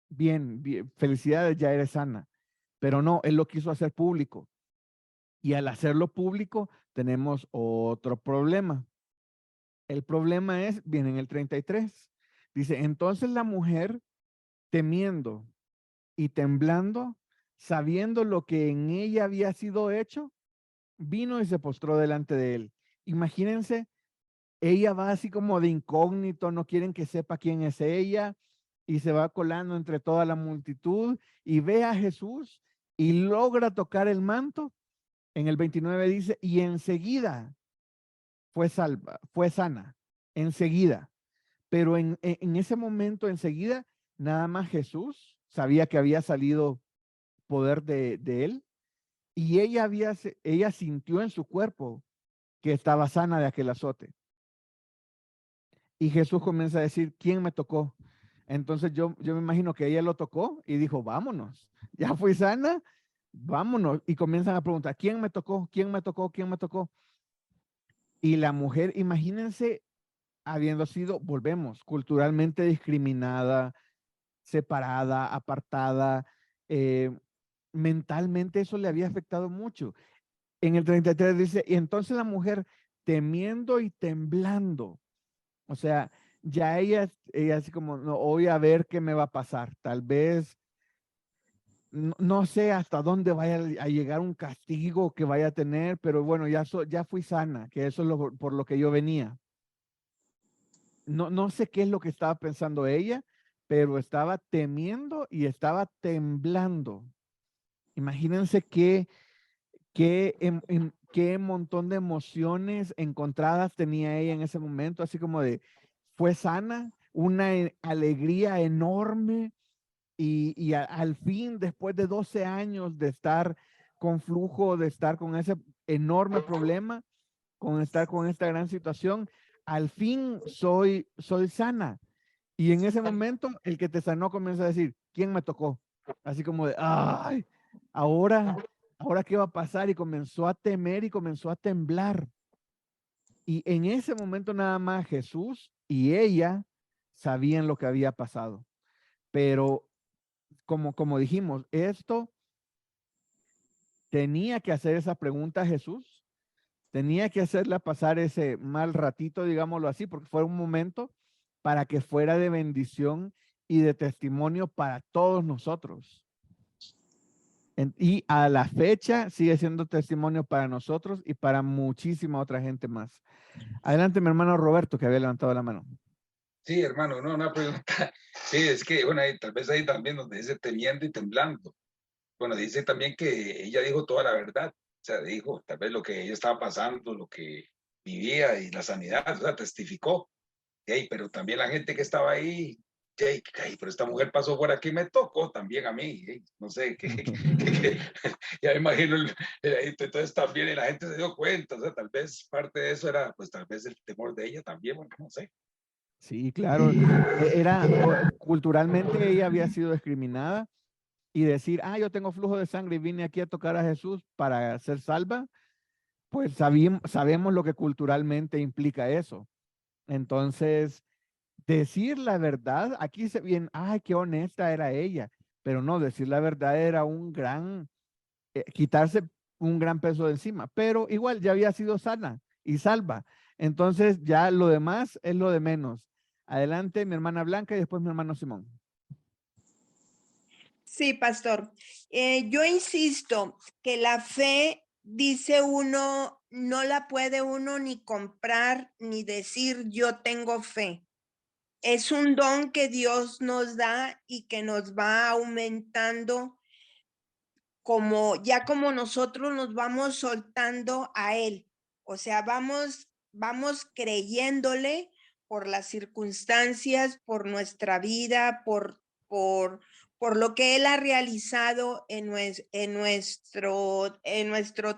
[SPEAKER 2] bien, bien, felicidades, ya eres sana. Pero no, él lo quiso hacer público. Y al hacerlo público tenemos otro problema. El problema es, viene en el 33, dice, entonces la mujer, temiendo y temblando, sabiendo lo que en ella había sido hecho, vino y se postró delante de él. Imagínense, ella va así como de incógnito, no quieren que sepa quién es ella, y se va colando entre toda la multitud y ve a Jesús y logra tocar el manto. En el 29 dice, y enseguida fue salva, fue sana, enseguida. Pero en ese momento, enseguida, nada más Jesús sabía que había salido poder de él y ella sintió en su cuerpo que estaba sana de aquel azote. Y Jesús comienza a decir, ¿quién me tocó? Entonces yo me imagino que ella lo tocó y dijo, vámonos, ya fui sana, vámonos. Y comienzan a preguntar, ¿quién me tocó? ¿Quién me tocó? ¿Quién me tocó? Y la mujer, imagínense, habiendo sido, volvemos, culturalmente discriminada, separada, apartada, mentalmente eso le había afectado mucho. En el 33 dice, y entonces la mujer temiendo y temblando, o sea, ya ella así como, no, voy a ver qué me va a pasar, tal vez, no sé hasta dónde vaya a llegar un castigo que vaya a tener, pero bueno, ya fui sana, que eso es por lo que yo venía. No sé qué es lo que estaba pensando ella, pero estaba temiendo y estaba temblando. Imagínense qué montón de emociones encontradas tenía ella en ese momento, así como de, fue sana, una alegría enorme y al fin, después de 12 años de estar con flujo, de estar con ese enorme problema, con estar con esta gran situación, al fin soy sana. Y en ese momento, el que te sanó comienza a decir, ¿quién me tocó? Así como de, ay, ahora qué va a pasar, y comenzó a temer y comenzó a temblar. Y en ese momento nada más Jesús y ella sabían lo que había pasado. Pero como dijimos, esto tenía que hacer esa pregunta a Jesús, tenía que hacerla pasar ese mal ratito, digámoslo así, porque fue un momento para que fuera de bendición y de testimonio para todos nosotros. Y a la fecha sigue siendo testimonio para nosotros y para muchísima otra gente más. Adelante, mi hermano Roberto, que había levantado la mano.
[SPEAKER 3] Sí, hermano, no, una pregunta. Sí, es que, bueno, tal vez ahí también donde dice temiendo y temblando. Bueno, dice también que ella dijo toda la verdad. O sea, dijo tal vez lo que ella estaba pasando, lo que vivía y la sanidad, o sea, testificó. Hey, pero también la gente que estaba ahí, hey, pero esta mujer pasó por aquí y me tocó también a mí, hey, no sé, ya me imagino, entonces también la gente se dio cuenta, o sea, tal vez parte de eso era, pues tal vez el temor de ella también, bueno, no sé.
[SPEAKER 2] Sí, claro. Culturalmente ella había sido discriminada y decir, yo tengo flujo de sangre y vine aquí a tocar a Jesús para ser salva, pues sabemos lo que culturalmente implica eso. Entonces, decir la verdad, aquí se viene, qué honesta era ella, pero no, decir la verdad era un gran, quitarse un gran peso de encima, pero igual ya había sido sana y salva. Entonces ya lo demás es lo de menos. Adelante mi hermana Blanca y después mi hermano Simón.
[SPEAKER 6] Sí, pastor. Yo insisto que la fe, dice uno, no la puede uno ni comprar ni decir yo tengo fe. Es un don que Dios nos da y que nos va aumentando como nosotros nos vamos soltando a Él. O sea, vamos creyéndole por las circunstancias, por nuestra vida, por lo que Él ha realizado en nuestro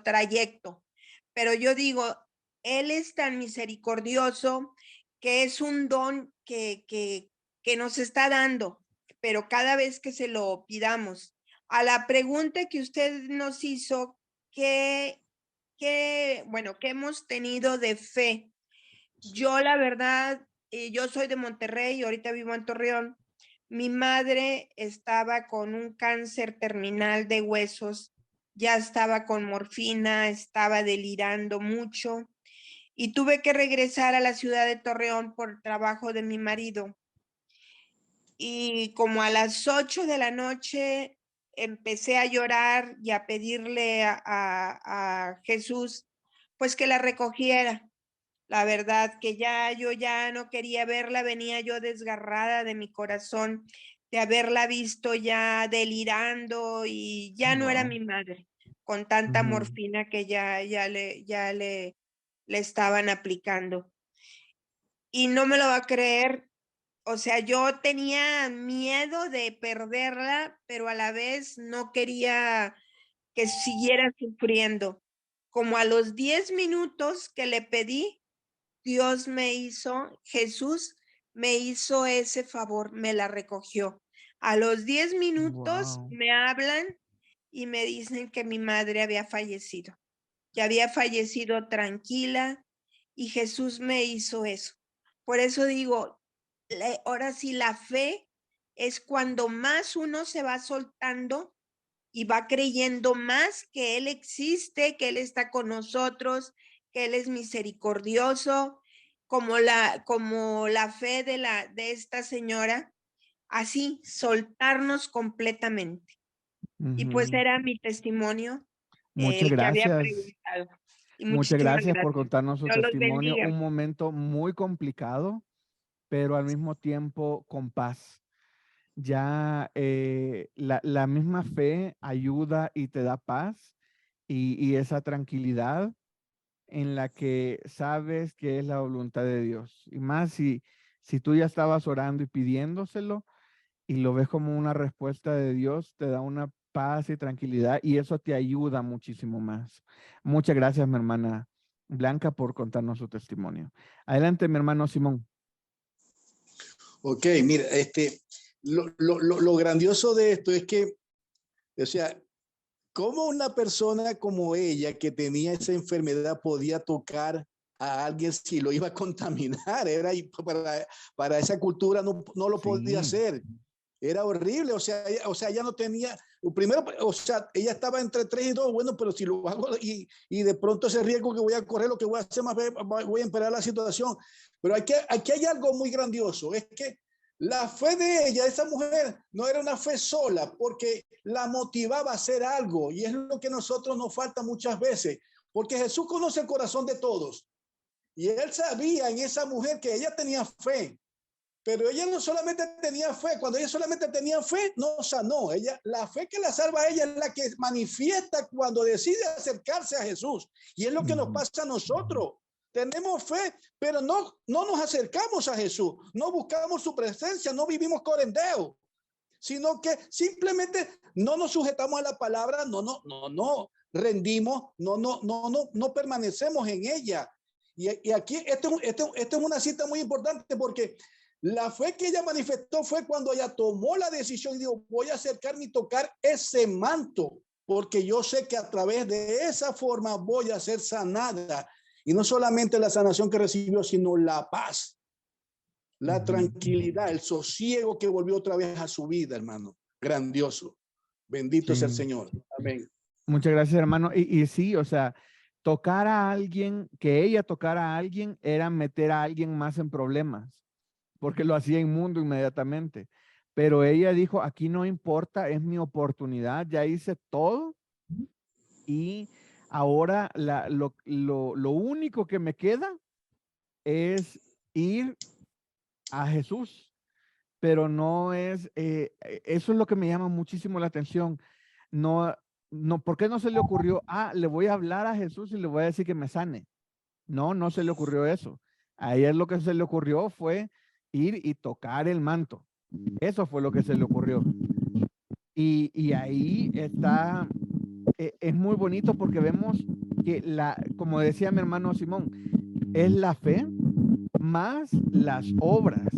[SPEAKER 6] trayecto. Pero yo digo, Él es tan misericordioso que es un don que nos está dando, pero cada vez que se lo pidamos. A la pregunta que usted nos hizo, ¿qué hemos tenido de fe? Yo, la verdad, yo soy de Monterrey, ahorita vivo en Torreón. Mi madre estaba con un cáncer terminal de huesos, ya estaba con morfina, estaba delirando mucho y tuve que regresar a la ciudad de Torreón por el trabajo de mi marido. Y como a las 8 de la noche empecé a llorar y a pedirle a Jesús, pues que la recogiera. La verdad que yo ya no quería verla, venía yo desgarrada de mi corazón de haberla visto ya delirando y ya no era mi madre, con tanta morfina que ya le estaban aplicando. Y no me lo va a creer, o sea, yo tenía miedo de perderla, pero a la vez no quería que siguiera sufriendo. Como a los 10 minutos que le pedí, Jesús me hizo ese favor, me la recogió. A los 10 minutos me hablan y me dicen que mi madre había fallecido, que había fallecido tranquila y Jesús me hizo eso. Por eso digo, ahora sí la fe es cuando más uno se va soltando y va creyendo más que Él existe, que Él está con nosotros, que Él es misericordioso, como la fe de esta señora, así, soltarnos completamente. Y pues era mi testimonio
[SPEAKER 2] Muchas
[SPEAKER 6] el que había
[SPEAKER 2] gracias.
[SPEAKER 6] preguntado. Y
[SPEAKER 2] Muchas gracias por
[SPEAKER 6] gracias.
[SPEAKER 2] contarnos su
[SPEAKER 6] Dios los
[SPEAKER 2] testimonio.
[SPEAKER 6] bendiga.
[SPEAKER 2] Un momento muy complicado, pero al mismo tiempo con paz. Ya la misma fe ayuda y te da paz y esa tranquilidad en la que sabes que es la voluntad de Dios. Y más si tú ya estabas orando y pidiéndoselo y lo ves como una respuesta de Dios, te da una paz y tranquilidad y eso te ayuda muchísimo más. Muchas gracias, mi hermana Blanca, por contarnos su testimonio. Adelante, mi hermano Simón.
[SPEAKER 8] Ok, mira, lo grandioso de esto es que, o sea, ¿cómo una persona como ella que tenía esa enfermedad podía tocar a alguien si lo iba a contaminar? Era para esa cultura no lo podía hacer. Era horrible, o sea, ella no tenía, primero, o sea, ella estaba entre 3 y 2, bueno, pero si lo hago y de pronto ese riesgo que voy a correr, lo que voy a hacer más, voy a empeorar la situación. Pero aquí hay algo muy grandioso, es que la fe de ella, esa mujer, no era una fe sola, porque la motivaba a hacer algo, y es lo que a nosotros nos falta muchas veces, porque Jesús conoce el corazón de todos, y Él sabía en esa mujer que ella tenía fe. Pero ella no solamente tenía fe, cuando ella solamente tenía fe, no sanó. La fe que la salva a ella es la que manifiesta cuando decide acercarse a Jesús. Y es lo que nos pasa a nosotros. Tenemos fe, pero no nos acercamos a Jesús, no buscamos su presencia, no vivimos corendeo, sino que simplemente no nos sujetamos a la palabra, no rendimos, no permanecemos en ella. Y aquí, esto es una cita muy importante, porque la fe que ella manifestó fue cuando ella tomó la decisión y dijo, voy a acercarme y tocar ese manto, porque yo sé que a través de esa forma voy a ser sanada. Y no solamente la sanación que recibió, sino la paz, la tranquilidad, el sosiego que volvió otra vez a su vida, hermano. Grandioso. Bendito sea el Señor. Amén.
[SPEAKER 2] Muchas gracias, hermano. Y sí, o sea, tocar a alguien, que ella tocara a alguien, era meter a alguien más en problemas, porque lo hacía inmundo inmediatamente. Pero ella dijo, aquí no importa, es mi oportunidad, ya hice todo y ahora lo único que me queda es ir a Jesús, pero no es, eso es lo que me llama muchísimo la atención. No, ¿por qué no se le ocurrió, le voy a hablar a Jesús y le voy a decir que me sane? No se le ocurrió eso. A ella lo que se le ocurrió fue ir y tocar el manto. Eso fue lo que se le ocurrió. Y ahí está, es muy bonito porque vemos que como decía mi hermano Simón, es la fe más las obras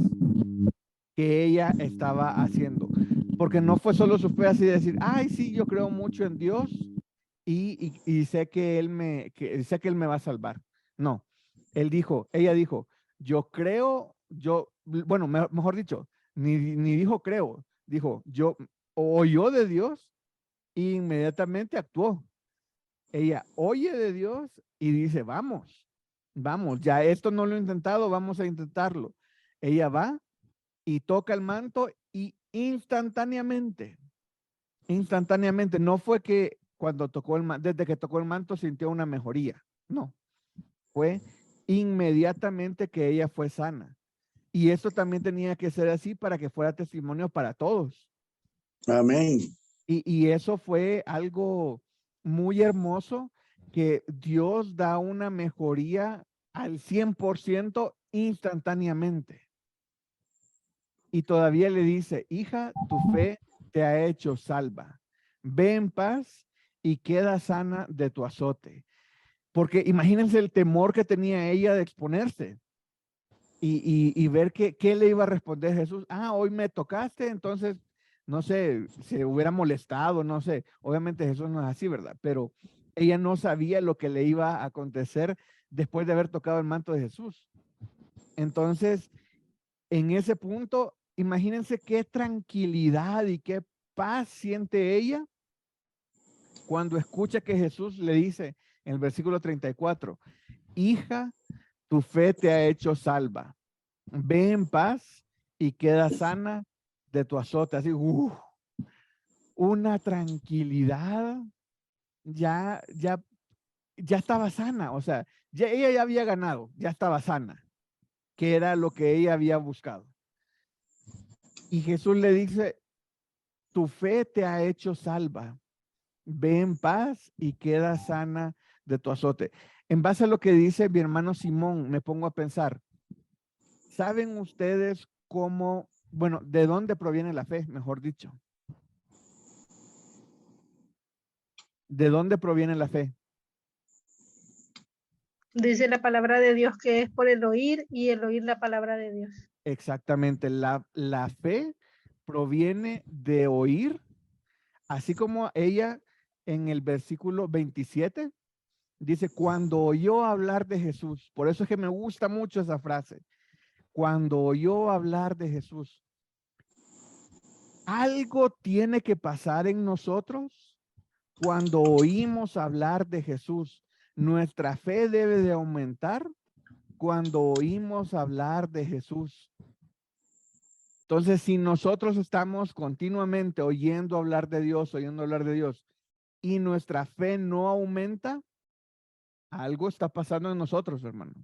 [SPEAKER 2] que ella estaba haciendo. Porque no fue solo su fe así de decir, ay, sí, yo creo mucho en Dios y sé que él me va a salvar. No, ella dijo, yo creo, bueno, mejor dicho, ni dijo creo, dijo, yo oyó de Dios e inmediatamente actuó. Ella oye de Dios y dice, vamos, ya esto no lo he intentado, vamos a intentarlo. Ella va y toca el manto y instantáneamente, no fue que cuando tocó desde que tocó el manto sintió una mejoría, no, fue inmediatamente que ella fue sana. Y eso también tenía que ser así para que fuera testimonio para todos.
[SPEAKER 8] Amén.
[SPEAKER 2] Y eso fue algo muy hermoso, que Dios da una mejoría al 100% instantáneamente. Y todavía le dice, hija, tu fe te ha hecho salva. Ve en paz y queda sana de tu azote. Porque imagínense el temor que tenía ella de exponerse y ver qué le iba a responder Jesús. Hoy me tocaste, entonces, no sé, se hubiera molestado, no sé. Obviamente Jesús no es así, ¿verdad? Pero ella no sabía lo que le iba a acontecer después de haber tocado el manto de Jesús. Entonces, en ese punto, imagínense qué tranquilidad y qué paz siente ella cuando escucha que Jesús le dice en el versículo 34, hija, tu fe te ha hecho salva. Ve en paz y queda sana de tu azote. Así, una tranquilidad, ya estaba sana. O sea, ella ya había ganado, ya estaba sana, que era lo que ella había buscado. Y Jesús le dice, tu fe te ha hecho salva. Ve en paz y queda sana de tu azote. En base a lo que dice mi hermano Simón, me pongo a pensar, ¿saben ustedes de dónde proviene la fe, mejor dicho? ¿De dónde proviene la fe?
[SPEAKER 10] Dice la palabra de Dios que es por el oír y el oír la palabra de Dios.
[SPEAKER 2] Exactamente, la fe proviene de oír, así como ella en el versículo 27 dice, cuando oyó hablar de Jesús, por eso es que me gusta mucho esa frase, cuando oyó hablar de Jesús. Algo tiene que pasar en nosotros cuando oímos hablar de Jesús. Nuestra fe debe de aumentar cuando oímos hablar de Jesús. Entonces, si nosotros estamos continuamente oyendo hablar de Dios, y nuestra fe no aumenta, algo está pasando en nosotros, hermano.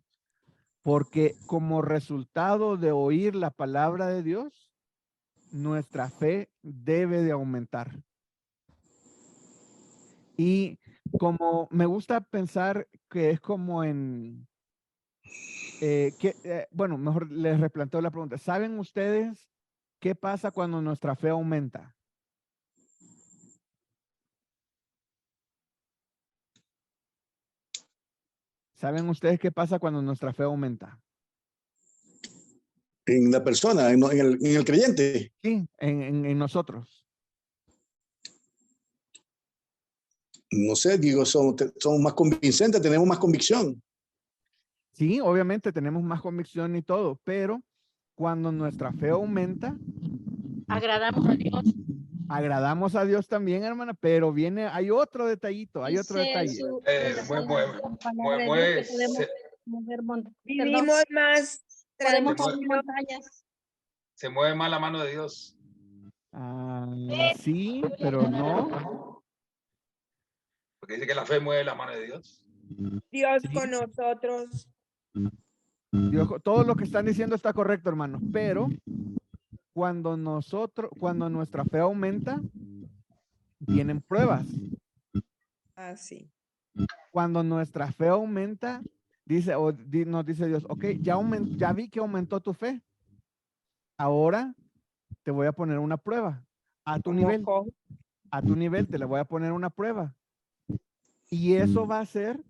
[SPEAKER 2] Porque como resultado de oír la palabra de Dios, nuestra fe debe de aumentar. Y como me gusta pensar que es como en Bueno, mejor les replanteo la pregunta. ¿Saben ustedes qué pasa cuando nuestra fe aumenta? ¿Saben ustedes qué pasa cuando nuestra fe aumenta?
[SPEAKER 8] En la persona, en el creyente.
[SPEAKER 2] Sí, en nosotros.
[SPEAKER 8] No sé, digo, somos más convincentes, tenemos más convicción.
[SPEAKER 2] Sí, obviamente tenemos más convicción y todo, pero cuando nuestra fe aumenta,
[SPEAKER 10] Agradamos a Dios.
[SPEAKER 2] agradamos a Dios también, hermana, pero hay otro detallito, hay otro
[SPEAKER 10] Dice
[SPEAKER 2] detalle.
[SPEAKER 10] la palabra de Dios que podemos mover
[SPEAKER 6] Vivimos más
[SPEAKER 10] podemos
[SPEAKER 6] tranquilos.
[SPEAKER 10] mover montañas.
[SPEAKER 3] Se mueve más la mano de Dios.
[SPEAKER 2] Sí, pero no.
[SPEAKER 3] Porque dice que la fe mueve la mano de Dios.
[SPEAKER 6] Dios
[SPEAKER 2] Sí.
[SPEAKER 6] con nosotros.
[SPEAKER 2] Todo lo que están diciendo está correcto, hermanos, pero cuando nuestra fe aumenta, vienen pruebas.
[SPEAKER 6] Así.
[SPEAKER 2] Cuando nuestra fe aumenta, nos dice Dios, ok, ya vi que aumentó tu fe. Ahora te voy a poner una prueba a tu nivel. A tu nivel te le voy a poner una prueba. Y eso va a hacer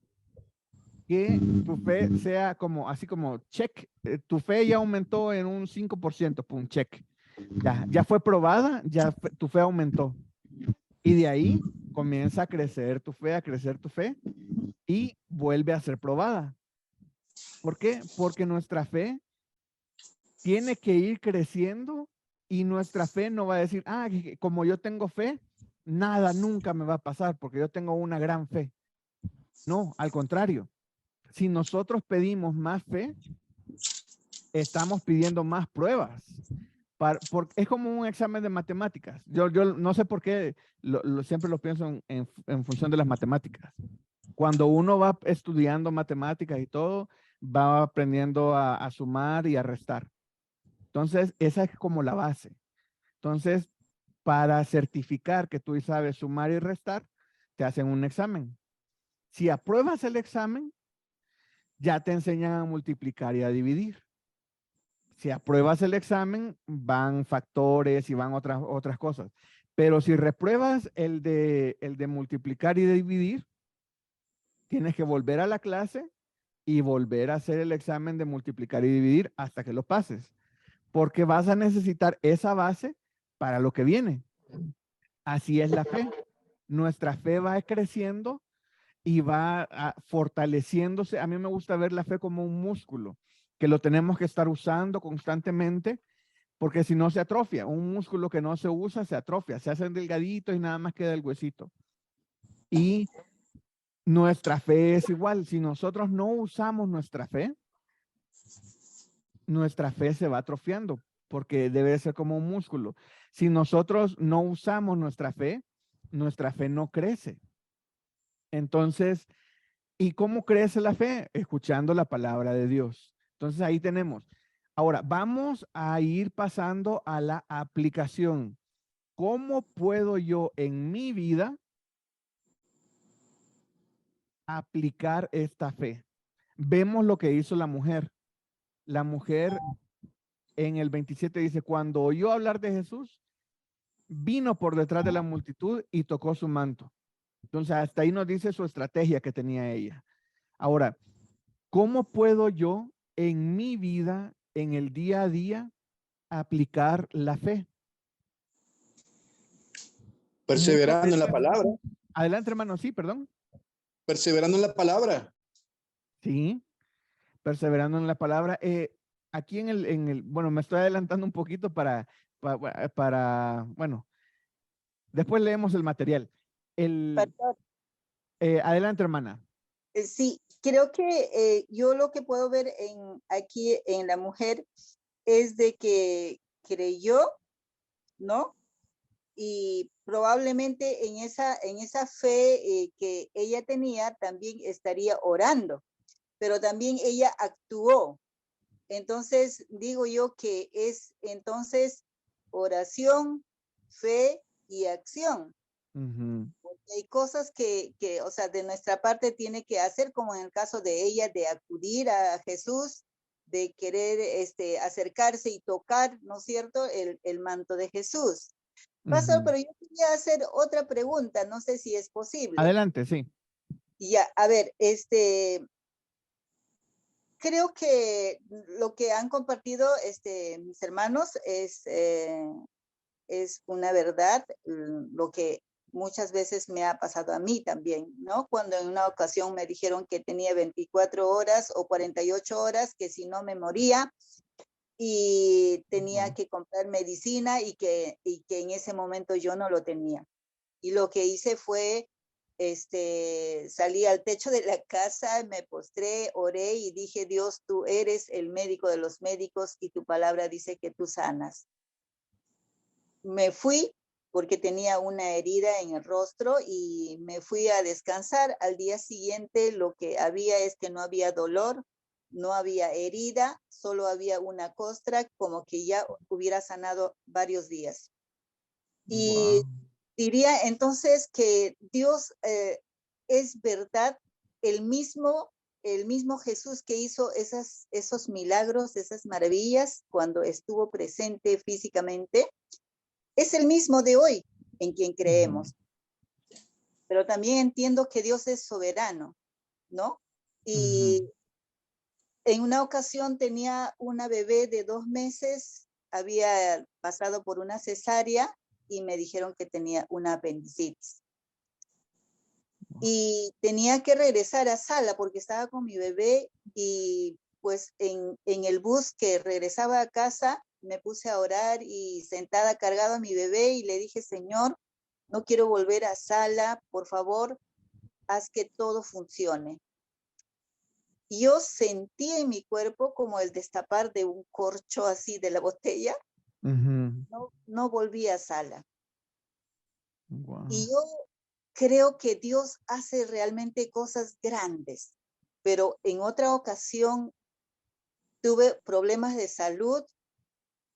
[SPEAKER 2] que tu fe sea así como check. Tu fe ya aumentó en un 5%, pum, check. Ya fue probada, tu fe aumentó. Y de ahí comienza a crecer tu fe, y vuelve a ser probada. ¿Por qué? Porque nuestra fe tiene que ir creciendo y nuestra fe no va a decir, como yo tengo fe, nada nunca me va a pasar porque yo tengo una gran fe. No, al contrario. Si nosotros pedimos más fe, estamos pidiendo más pruebas. Es como un examen de matemáticas. Yo no sé por qué siempre lo pienso en función de las matemáticas. Cuando uno va estudiando matemáticas y todo, va aprendiendo a sumar y a restar. Entonces, esa es como la base. Entonces, para certificar que tú sabes sumar y restar, te hacen un examen. Si apruebas el examen, ya te enseñan a multiplicar y a dividir. Si apruebas el examen, van factores y van otras cosas. Pero si repruebas el de multiplicar y dividir, tienes que volver a la clase y volver a hacer el examen de multiplicar y dividir hasta que lo pases. Porque vas a necesitar esa base para lo que viene. Así es la fe. Nuestra fe va creciendo y va fortaleciéndose. A mí me gusta ver la fe como un músculo que lo tenemos que estar usando constantemente, porque si no se atrofia. Un músculo que no se usa se atrofia, se hacen delgaditos y nada más queda el huesito. Y nuestra fe es igual. Si nosotros no usamos nuestra fe se va atrofiando, porque debe ser como un músculo. Si nosotros no usamos nuestra fe no crece. Entonces, ¿y cómo crece la fe? Escuchando la palabra de Dios. Entonces ahí tenemos. Ahora, vamos a ir pasando a la aplicación. ¿Cómo puedo yo en mi vida aplicar esta fe? Vemos lo que hizo la mujer. La mujer en el 27 dice, cuando oyó hablar de Jesús, vino por detrás de la multitud y tocó su manto. Entonces, hasta ahí nos dice su estrategia que tenía ella. Ahora, ¿cómo puedo yo en mi vida, en el día a día, aplicar la fe?
[SPEAKER 8] Perseverando en la palabra.
[SPEAKER 2] Adelante, hermano. Sí, perdón.
[SPEAKER 8] Perseverando en la palabra.
[SPEAKER 2] Sí, perseverando en la palabra. Aquí bueno, me estoy adelantando un poquito bueno, después leemos el material.
[SPEAKER 11] Perdón.
[SPEAKER 2] Adelante, hermana.
[SPEAKER 11] Sí, creo que yo lo que puedo ver aquí en la mujer es de que creyó, ¿no? Y probablemente en esa fe que ella tenía también estaría orando, pero también ella actuó. Entonces digo yo que es entonces oración, fe y acción.
[SPEAKER 2] Uh-huh.
[SPEAKER 11] hay cosas que, o sea, de nuestra parte tiene que hacer, como en el caso de ella, de acudir a Jesús, de querer acercarse y tocar, ¿no es cierto?, el manto de Jesús. Pastor, pero yo quería hacer otra pregunta, no sé si es posible.
[SPEAKER 2] Adelante, sí.
[SPEAKER 11] Ya, a ver, creo que lo que han compartido mis hermanos es una verdad, lo que muchas veces me ha pasado a mí también, ¿no? Cuando en una ocasión me dijeron que tenía 24 horas o 48 horas, que si no me moría, y tenía que comprar medicina y que en ese momento yo no lo tenía. Y lo que hice fue, salí al techo de la casa, me postré, oré y dije, Dios, tú eres el médico de los médicos y tu palabra dice que tú sanas. Me fui porque tenía una herida en el rostro y me fui a descansar. Al día siguiente lo que había es que no había dolor, no había herida, solo había una costra, como que ya hubiera sanado varios días. Y diría entonces que Dios es verdad, el mismo Jesús que hizo esos milagros, esas maravillas cuando estuvo presente físicamente, es el mismo de hoy en quien creemos. Pero también entiendo que Dios es soberano, ¿no? Y en una ocasión tenía una bebé de 2 meses, había pasado por una cesárea y me dijeron que tenía una apendicitis. Y tenía que regresar a sala porque estaba con mi bebé y pues en el bus que regresaba a casa me puse a orar y sentada cargada a mi bebé y le dije, Señor, no quiero volver a sala, por favor, haz que todo funcione. Yo sentí en mi cuerpo como el destapar de un corcho así de la botella. No volví a sala. Y yo creo que Dios hace realmente cosas grandes, pero en otra ocasión tuve problemas de salud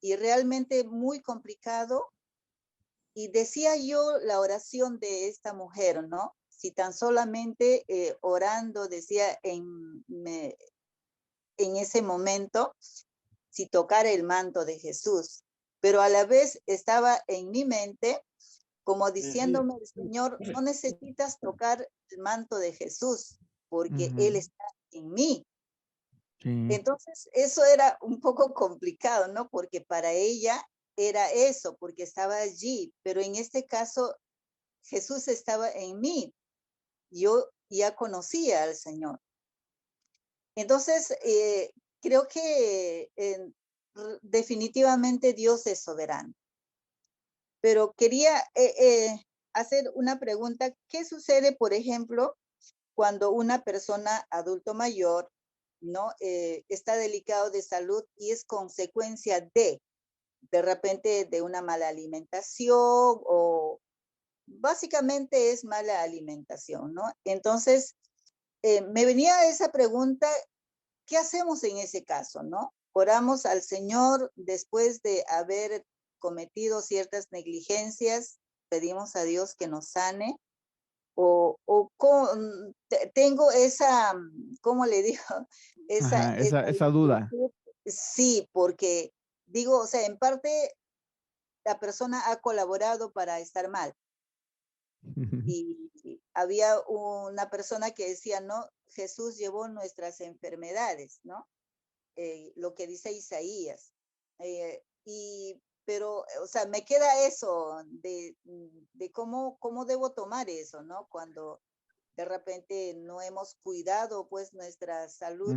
[SPEAKER 11] y realmente muy complicado. Y decía yo la oración de esta mujer, ¿no? Si tan solamente orando, decía en ese momento, si tocara el manto de Jesús. Pero a la vez estaba en mi mente como diciéndome, Señor, no necesitas tocar el manto de Jesús, porque Él está en mí. Entonces, eso era un poco complicado, ¿no? Porque para ella era eso, porque estaba allí, pero en este caso, Jesús estaba en mí. Yo ya conocía al Señor. Entonces, creo que definitivamente Dios es soberano. Pero quería hacer una pregunta. ¿Qué sucede, por ejemplo, cuando una persona adulto mayor, ¿no? Está delicado de salud y es consecuencia de repente de una mala alimentación o básicamente es mala alimentación, ¿no? Entonces, me venía esa pregunta, ¿qué hacemos en ese caso, no? Oramos al Señor después de haber cometido ciertas negligencias, pedimos a Dios que nos sane, tengo esa, ¿cómo le digo?
[SPEAKER 2] Esa duda.
[SPEAKER 11] Sí, porque digo, o sea, en parte la persona ha colaborado para estar mal. Y había una persona que decía, no, Jesús llevó nuestras enfermedades, ¿no? Lo que dice Isaías. Pero, o sea, me queda eso de cómo debo tomar eso, ¿no? Cuando de repente no hemos cuidado, pues, nuestra salud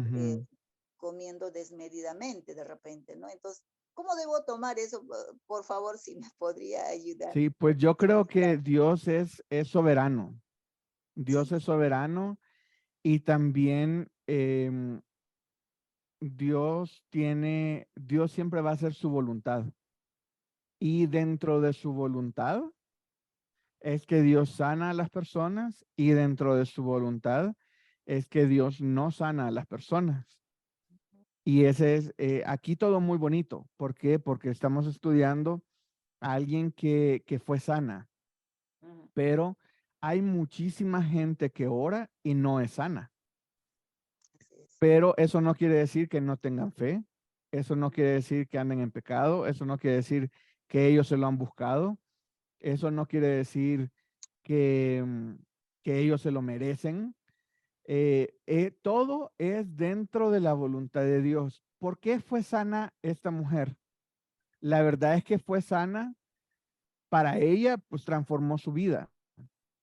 [SPEAKER 11] comiendo desmedidamente de repente, ¿no? Entonces, ¿cómo debo tomar eso? Por favor, si me podría ayudar.
[SPEAKER 2] Sí, pues yo creo que Dios es soberano. Dios es soberano y también Dios siempre va a hacer su voluntad. Y dentro de su voluntad es que Dios sana a las personas y dentro de su voluntad es que Dios no sana a las personas. Y ese es, aquí todo muy bonito. ¿Por qué? Porque estamos estudiando a alguien que fue sana, pero hay muchísima gente que ora y no es sana. Pero eso no quiere decir que no tengan fe. Eso no quiere decir que anden en pecado. Eso no quiere decir que ellos se lo han buscado. Eso no quiere decir que ellos se lo merecen. Todo es dentro de la voluntad de Dios. ¿Por qué fue sana esta mujer? La verdad es que fue sana para ella, pues transformó su vida.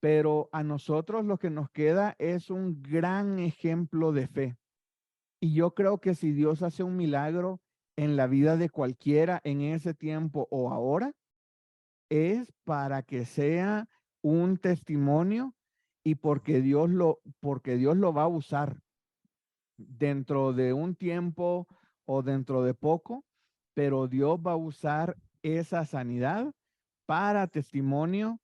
[SPEAKER 2] Pero a nosotros lo que nos queda es un gran ejemplo de fe. Y yo creo que si Dios hace un milagro en la vida de cualquiera en ese tiempo o ahora, es para que sea un testimonio y porque Dios lo va a usar dentro de un tiempo o dentro de poco, pero Dios va a usar esa sanidad para testimonio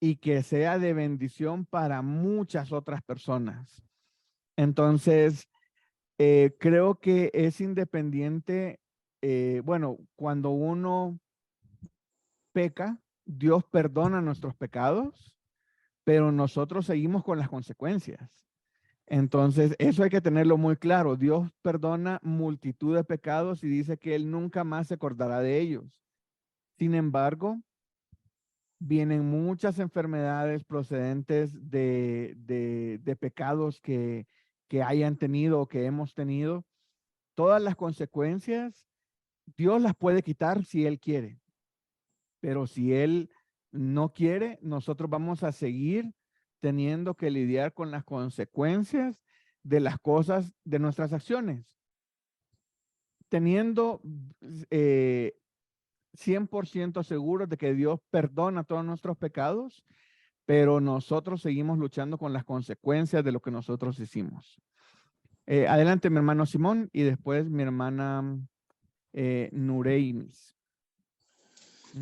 [SPEAKER 2] y que sea de bendición para muchas otras personas. Entonces, creo que es independiente, bueno, cuando uno peca, Dios perdona nuestros pecados, pero nosotros seguimos con las consecuencias. Entonces, eso hay que tenerlo muy claro. Dios perdona multitud de pecados y dice que Él nunca más se acordará de ellos. Sin embargo, vienen muchas enfermedades procedentes de pecados que hayan tenido o que hemos tenido. Todas las consecuencias, Dios las puede quitar si Él quiere. Pero si Él no quiere, nosotros vamos a seguir teniendo que lidiar con las consecuencias de las cosas, de nuestras acciones. Teniendo 100% seguros de que Dios perdona todos nuestros pecados, pero nosotros seguimos luchando con las consecuencias de lo que nosotros hicimos. Adelante, mi hermano Simón, y después mi hermana Nureimis.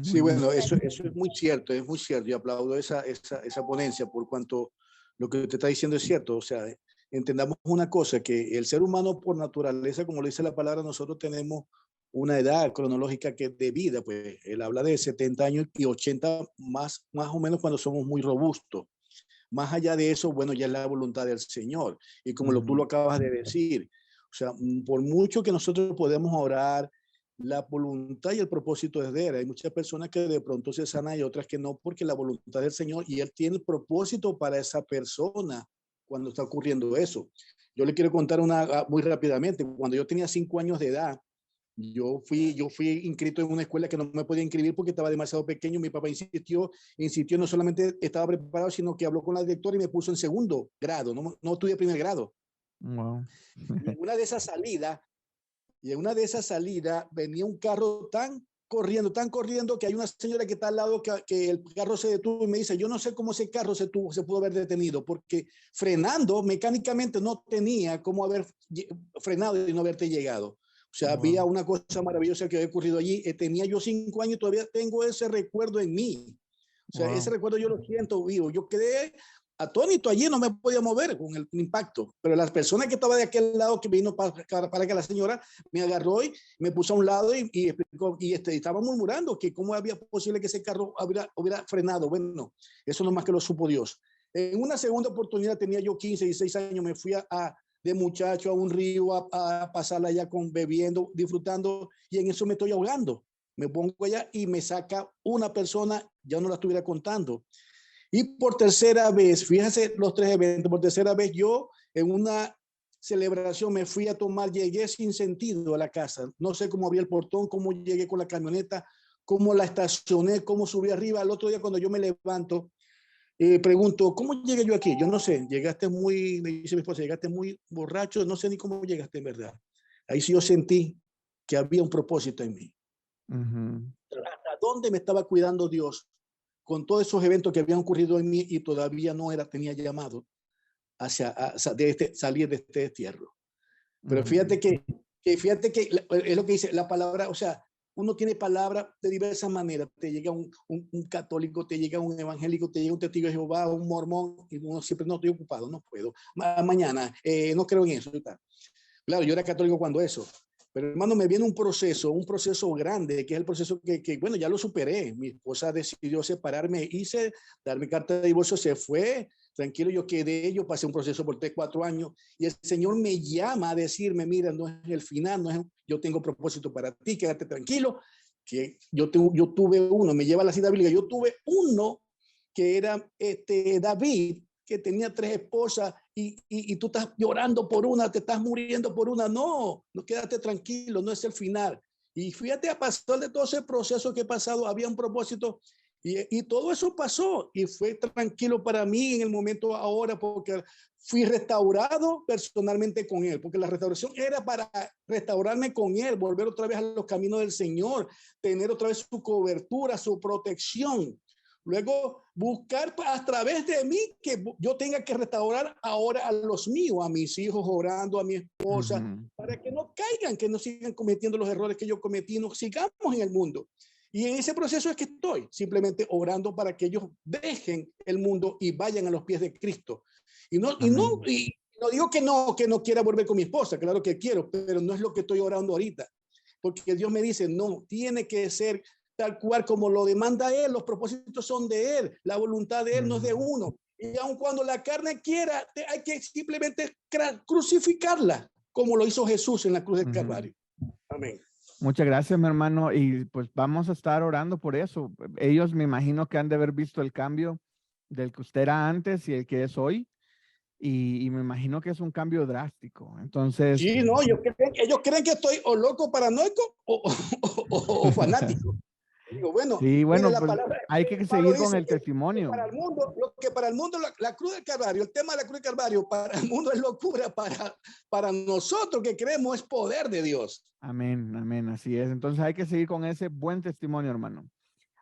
[SPEAKER 8] Sí, bueno, eso es muy cierto, es muy cierto. Y aplaudo esa ponencia por cuanto lo que usted está diciendo es cierto. O sea, entendamos una cosa, que el ser humano por naturaleza, como lo dice la palabra, nosotros tenemos una edad cronológica que de vida, pues él habla de 70 años y 80 más o menos cuando somos muy robustos. Más allá de eso, bueno, ya es la voluntad del Señor. Y como tú lo acabas de decir, o sea, por mucho que nosotros podemos orar, la voluntad y el propósito es de Él. Hay muchas personas que de pronto se sanan y otras que no, porque la voluntad del Señor y Él tiene el propósito para esa persona cuando está ocurriendo eso. Yo le quiero contar una muy rápidamente. Cuando yo tenía 5 años de edad, yo fui inscrito en una escuela que no me podía inscribir porque estaba demasiado pequeño. Mi papá insistió, no solamente estaba preparado, sino que habló con la directora y me puso en segundo grado, no estudié primer grado.
[SPEAKER 2] Wow.
[SPEAKER 8] Y en una de esas salidas venía un carro tan corriendo que hay una señora que está al lado que el carro se detuvo y me dice, yo no sé cómo ese carro se pudo haber detenido porque frenando mecánicamente no tenía cómo haber frenado y no haberte llegado. O sea, había una cosa maravillosa que había ocurrido allí. Tenía yo 5 años y todavía tengo ese recuerdo en mí. O sea, ese recuerdo yo lo siento vivo. Yo quedé atónito allí, no me podía mover con el impacto. Pero las personas que estaban de aquel lado, que vino para que la señora me agarró y me puso a un lado y explicó, y estaba murmurando que cómo había posible que ese carro hubiera frenado. Bueno, eso no más que lo supo Dios. En una segunda oportunidad, tenía yo 15, 16 años, me fui de muchacho a un río a pasarla allá bebiendo, disfrutando, y en eso me estoy ahogando. Me pongo allá y me saca una persona, ya no la estuviera contando. Y por tercera vez, fíjense los 3 eventos, por tercera vez yo en una celebración me fui a tomar, llegué sin sentido a la casa. No sé cómo abrí el portón, cómo llegué con la camioneta, cómo la estacioné, cómo subí arriba. Al otro día cuando yo me levanto, pregunto, ¿cómo llegué yo aquí? Yo no sé, me dice mi esposa, llegaste muy borracho, no sé ni cómo llegaste en verdad. Ahí sí yo sentí que había un propósito en mí. ¿Hasta dónde me estaba cuidando Dios con todos esos eventos que habían ocurrido en mí y todavía tenía llamado salir de este destierro? Pero fíjate que es lo que dice la palabra, o sea, uno tiene palabra de diversas maneras. Te llega un católico, te llega un evangélico, te llega un testigo de Jehová, un mormón, y uno siempre, no, estoy ocupado, no puedo. Mañana, no creo en eso. Claro, yo era católico cuando eso. Pero hermano, me viene un proceso grande, que es el proceso que bueno, ya lo superé. Mi esposa decidió separarme, darme carta de divorcio, se fue, tranquilo, yo pasé un proceso por 3, 4 años, y el Señor me llama a decirme, mira, no es el final, yo tengo propósito para ti, quédate tranquilo, que yo tuve uno, me lleva a la cita bíblica, yo tuve uno que era David, que tenía 3 esposas y tú estás llorando por una, te estás muriendo por una. No, quédate tranquilo, no es el final. Y fíjate, a pasar de todo ese proceso que he pasado, había un propósito y todo eso pasó y fue tranquilo para mí en el momento ahora porque fui restaurado personalmente con él, porque la restauración era para restaurarme con él, volver otra vez a los caminos del Señor, tener otra vez su cobertura, su protección. Luego, buscar a través de mí que yo tenga que restaurar ahora a los míos, a mis hijos orando, a mi esposa, para que no caigan, que no sigan cometiendo los errores que yo cometí, no sigamos en el mundo. Y en ese proceso es que estoy, simplemente orando para que ellos dejen el mundo y vayan a los pies de Cristo. Y no digo que no quiera volver con mi esposa, claro que quiero, pero no es lo que estoy orando ahorita. Porque Dios me dice, no, tiene que ser tal cual como lo demanda Él, los propósitos son de Él, la voluntad de Él no es de uno. Y aun cuando la carne quiera, hay que simplemente crucificarla, como lo hizo Jesús en la cruz del Calvario. Amén.
[SPEAKER 2] Muchas gracias, mi hermano, y pues vamos a estar orando por eso. Ellos me imagino que han de haber visto el cambio del que usted era antes y el que es hoy, y me imagino que es un cambio drástico. Entonces...
[SPEAKER 8] Sí, no, ellos creen que estoy o loco, paranoico o fanático. Digo, bueno,
[SPEAKER 2] sí, bueno,
[SPEAKER 8] la
[SPEAKER 2] pues
[SPEAKER 8] palabra,
[SPEAKER 2] hay que seguir con el testimonio.
[SPEAKER 8] Lo que para el mundo, la cruz del Calvario, el tema de la cruz del Calvario, para el mundo es locura, para nosotros que creemos es poder de Dios.
[SPEAKER 2] Amén, amén, así es. Entonces hay que seguir con ese buen testimonio, hermano.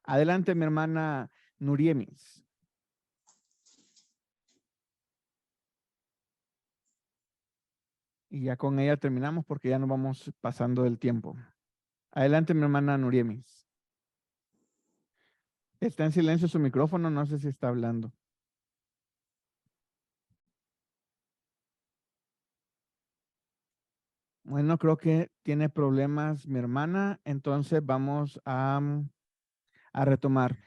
[SPEAKER 2] Adelante, mi hermana Nuriemis. Y ya con ella terminamos porque ya nos vamos pasando del tiempo. Adelante, mi hermana Nuriemis. Está en silencio su micrófono, no sé si está hablando. Bueno, creo que tiene problemas mi hermana, entonces vamos a retomar.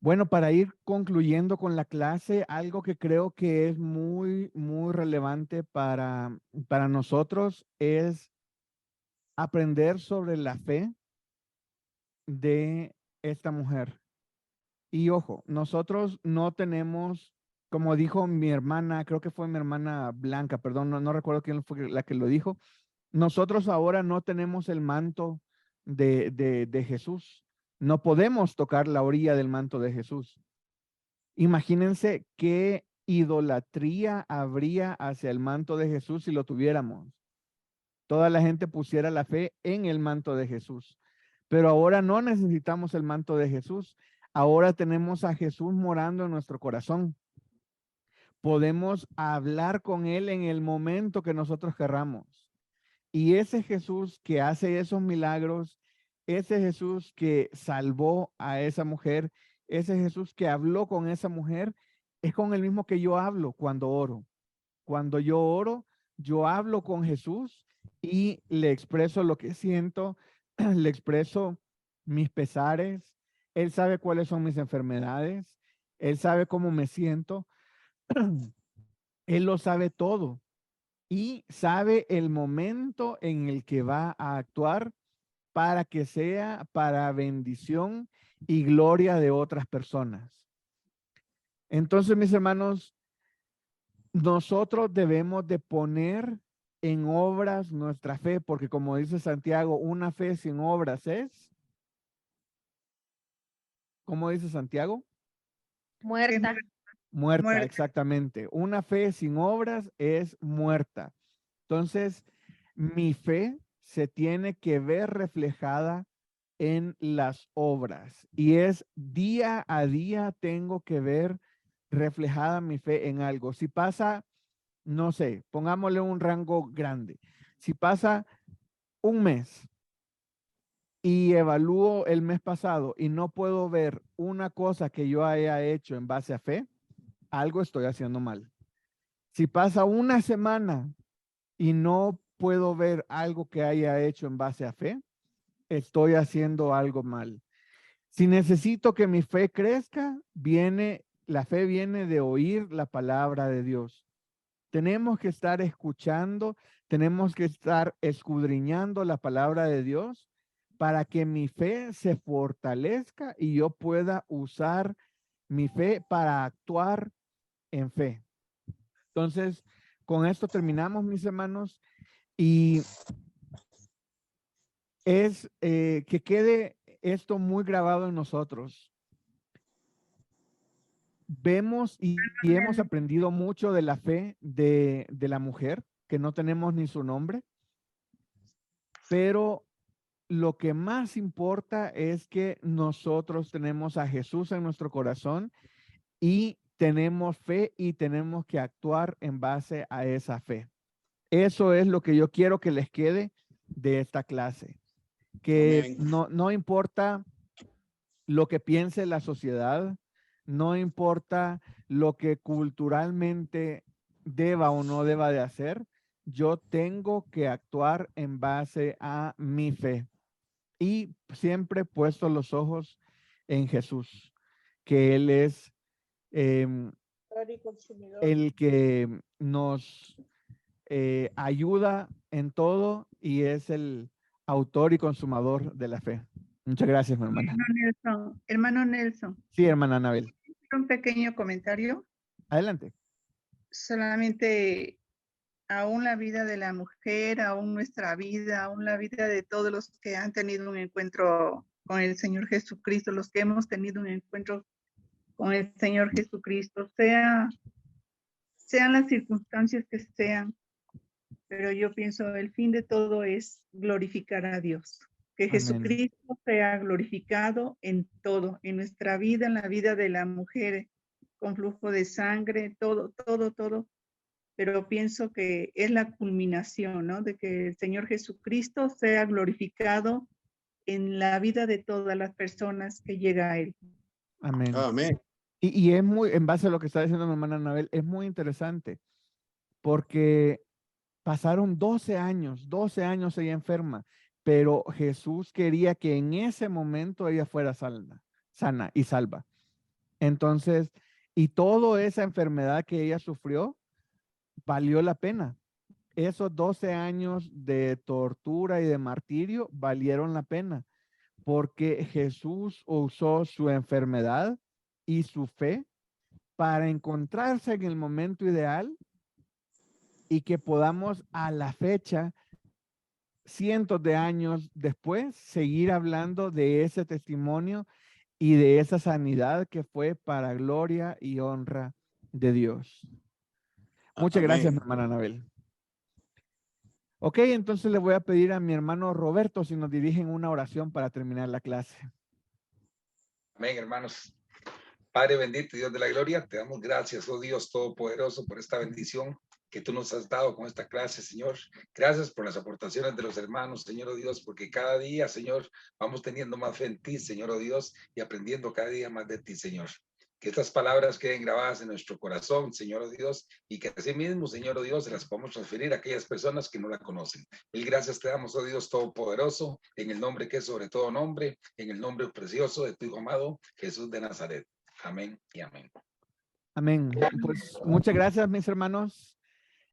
[SPEAKER 2] Bueno, para ir concluyendo con la clase, algo que creo que es muy relevante para nosotros es aprender sobre la fe de esta mujer. Y ojo, nosotros no tenemos, como dijo mi hermana, creo que fue mi hermana Blanca, perdón, no recuerdo quién fue la que lo dijo. Nosotros ahora no tenemos el manto de Jesús. No podemos tocar la orilla del manto de Jesús. Imagínense qué idolatría habría hacia el manto de Jesús si lo tuviéramos. Toda la gente pusiera la fe en el manto de Jesús. Pero ahora no necesitamos el manto de Jesús. Ahora tenemos a Jesús morando en nuestro corazón. Podemos hablar con Él en el momento que nosotros querramos. Y ese Jesús que hace esos milagros, ese Jesús que salvó a esa mujer, ese Jesús que habló con esa mujer, es con el mismo que yo hablo cuando oro. Cuando yo oro, yo hablo con Jesús y le expreso lo que siento, le expreso mis pesares. Él sabe cuáles son mis enfermedades. Él sabe cómo me siento. Él lo sabe todo. Y sabe el momento en el que va a actuar para que sea para bendición y gloria de otras personas. Entonces, mis hermanos, nosotros debemos de poner en obras nuestra fe, porque como dice Santiago, una fe sin obras es, ¿cómo dice Santiago?
[SPEAKER 10] Muerta.
[SPEAKER 2] Muerta, exactamente. Una fe sin obras es muerta. Entonces, mi fe se tiene que ver reflejada en las obras y es día a día tengo que ver reflejada mi fe en algo. Si pasa, no sé, pongámosle un rango grande. Si pasa un mes y evalúo el mes pasado y no puedo ver una cosa que yo haya hecho en base a fe, algo estoy haciendo mal. Si pasa una semana y no puedo ver algo que haya hecho en base a fe, estoy haciendo algo mal. Si necesito que mi fe crezca, la fe viene de oír la palabra de Dios. Tenemos que estar escuchando, tenemos que estar escudriñando la palabra de Dios para que mi fe se fortalezca y yo pueda usar mi fe para actuar en fe. Entonces, con esto terminamos, mis hermanos, y es que quede esto muy grabado en nosotros. Vemos y hemos aprendido mucho de la fe de la mujer, que no tenemos ni su nombre, pero lo que más importa es que nosotros tenemos a Jesús en nuestro corazón y tenemos fe y tenemos que actuar en base a esa fe. Eso es lo que yo quiero que les quede de esta clase, que no importa lo que piense la sociedad, no importa lo que culturalmente deba o no deba de hacer, yo tengo que actuar en base a mi fe. Y siempre puesto los ojos en Jesús, que Él es el que nos ayuda en todo y es el autor y consumador de la fe. Muchas gracias, mi hermana.
[SPEAKER 7] Hermano Nelson.
[SPEAKER 2] Sí, hermana Anabel.
[SPEAKER 7] Un pequeño comentario.
[SPEAKER 2] Adelante.
[SPEAKER 7] Solamente aún la vida de la mujer, aún nuestra vida, aún la vida de todos los que han tenido un encuentro con el Señor Jesucristo, los que hemos tenido un encuentro con el Señor Jesucristo, sean las circunstancias que sean, pero yo pienso el fin de todo es glorificar a Dios. Que
[SPEAKER 2] Amén.
[SPEAKER 7] Jesucristo sea glorificado en todo, en nuestra vida, en la vida de la mujer con flujo de sangre, todo. Pero pienso que es la culminación, ¿no? De que el Señor Jesucristo sea glorificado en la vida de todas las personas que llega a Él.
[SPEAKER 2] Amén.
[SPEAKER 8] Amén.
[SPEAKER 2] Y es muy, en base a lo que está diciendo mi hermana Anabel, es muy interesante porque pasaron 12 años ella enferma, pero Jesús quería que en ese momento ella fuera sana y salva. Entonces, y toda esa enfermedad que ella sufrió, valió la pena. Esos 12 años de tortura y de martirio valieron la pena, porque Jesús usó su enfermedad y su fe para encontrarse en el momento ideal y que podamos a la fecha, cientos de años después, seguir hablando de ese testimonio y de esa sanidad que fue para gloria y honra de Dios. Muchas gracias, mi hermana Anabel. Ok, entonces le voy a pedir a mi hermano Roberto si nos dirigen una oración para terminar la clase.
[SPEAKER 3] Amén, hermanos. Padre bendito, Dios de la gloria, te damos gracias, oh Dios Todopoderoso, por esta bendición que tú nos has dado con esta clase, Señor. Gracias por las aportaciones de los hermanos, Señor, oh Dios, porque cada día, Señor, vamos teniendo más fe en ti, Señor, oh Dios, y aprendiendo cada día más de ti, Señor. Que estas palabras queden grabadas en nuestro corazón, Señor, oh Dios, y que así mismo, Señor, oh Dios, se las podamos transferir a aquellas personas que no la conocen. Mil gracias te damos, oh Dios Todopoderoso, en el nombre que es sobre todo nombre, en el nombre precioso de tu Hijo amado, Jesús de Nazaret. Amén y amén.
[SPEAKER 2] Amén. Pues muchas gracias, mis hermanos.